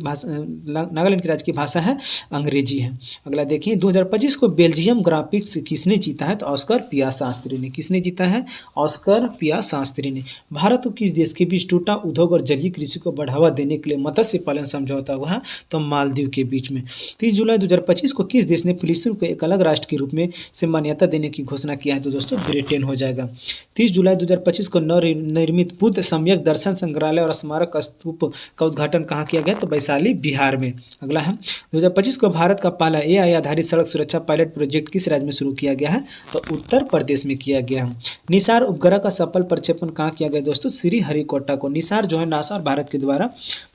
राज्य की भाषा है अंग्रेजी है। अगला देखिए 2025 को बेल्जियम ग्राफिक्स किसने जीता है? तो ऑस्कर पियासास्त्री ने। किसने जीता है? ऑस्कर पियासास्त्री ने। भारत और किस देश के बीच टूटा उद्योग और जलीय कृषि को बढ़ावा देने के लिए मत्स्य पालन समझौता हुआ है? तो मालदीव के बीच में। 30 जुलाई 2025 को किस देश ने फिलिस्तीन को एक अलग राष्ट्र के रूप में से मान्यता देने की घोषणा किया है? तो दोस्तों ब्रिटेन हो जाएगा। 30 जुलाई 2025 को नवनिर्मित बुद्ध सम्यक दर्शन संग्रहालय और स्मारक स्तूप का उद्घाटन कहाँ किया गया? तो वैशाली बिहार में। अगला है 2025 को भारत का पहला एआई आधारित सड़क सुरक्षा पायलट प्रोजेक्ट किस राज्य में शुरू किया गया है? तो उत्तर प्रदेश में किया गया है। निसार उपग्रह का सफल प्रक्षेपण कहाँ किया गया दोस्तों? श्रीहरिकोटा को। निसार जो है नासा और भारत के द्वारा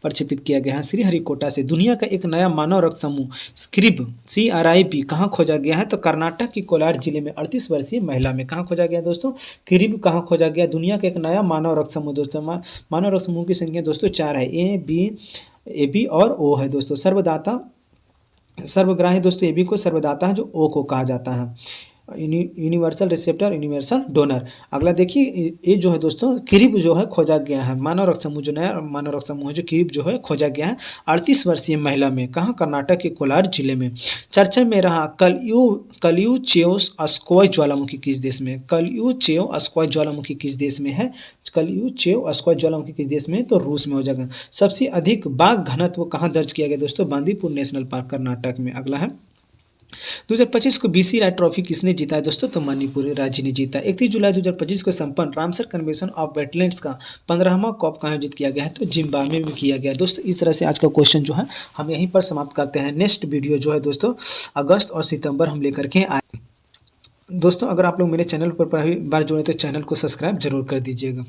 प्रक्षेपित किया गया है श्रीहरिकोटा से। दुनिया का एक नया मानव रक्त समूह स्क्रिब CRIB कहाँ खोजा गया है? तो कर्नाटक के कोलार जिले में 38 वर्षीय महिला में। कहाँ खोजा गया दोस्तों? क्रिब कहाँ खोजा गया? दुनिया का एक नया मानव रक्त समूह दोस्तों। मानव रक्त समूह की संख्या दोस्तों 4 है, AB और O है दोस्तों। सर्वग्राही दोस्तों AB को सर्वदाता है, जो O को कहा जाता है। Universal receptor, universal donor. अगला देखिए ये जो है दोस्तों क्रिब जो है खोजा गया है, मानव रक्त समूह जो नया मानव रक्त समूह है जो क्रिब जो है खोजा गया है 38 वर्षीय महिला में। कहाँ? कर्नाटक के कोलार जिले में। चर्चा में रहा कलयुचेओस्क्वाय ज्वालामुखी किस देश में? कलयुचेओस्क्वाय ज्वालामुखी किस देश में है? कलयुचेओस्क्वाय ज्वालामुखी किस देश में? तो रूस में हो जाएगा। सबसे अधिक बाघ घनत्व कहाँ दर्ज किया गया दोस्तों? बांदीपुर नेशनल पार्क कर्नाटक में। अगला है 2025 को BC राय ट्रॉफी किसने जीता है दोस्तों? तो मणिपुर राज्य ने जीता। 31 जुलाई 2025 को संपन्न रामसर कन्वेंशन ऑफ वेटलैंड्स का 15वां कॉप कहाँ आयोजित किया गया है? तो जिम्बाब्वे में किया गया। दोस्तों इस तरह से आज का क्वेश्चन जो है हम यहीं पर समाप्त करते हैं। नेक्स्ट वीडियो जो है दोस्तों अगस्त और सितंबर हम लेकर के आए। दोस्तों अगर आप लोग मेरे चैनल पर पहली बार जुड़े तो चैनल को सब्सक्राइब जरूर कर दीजिएगा।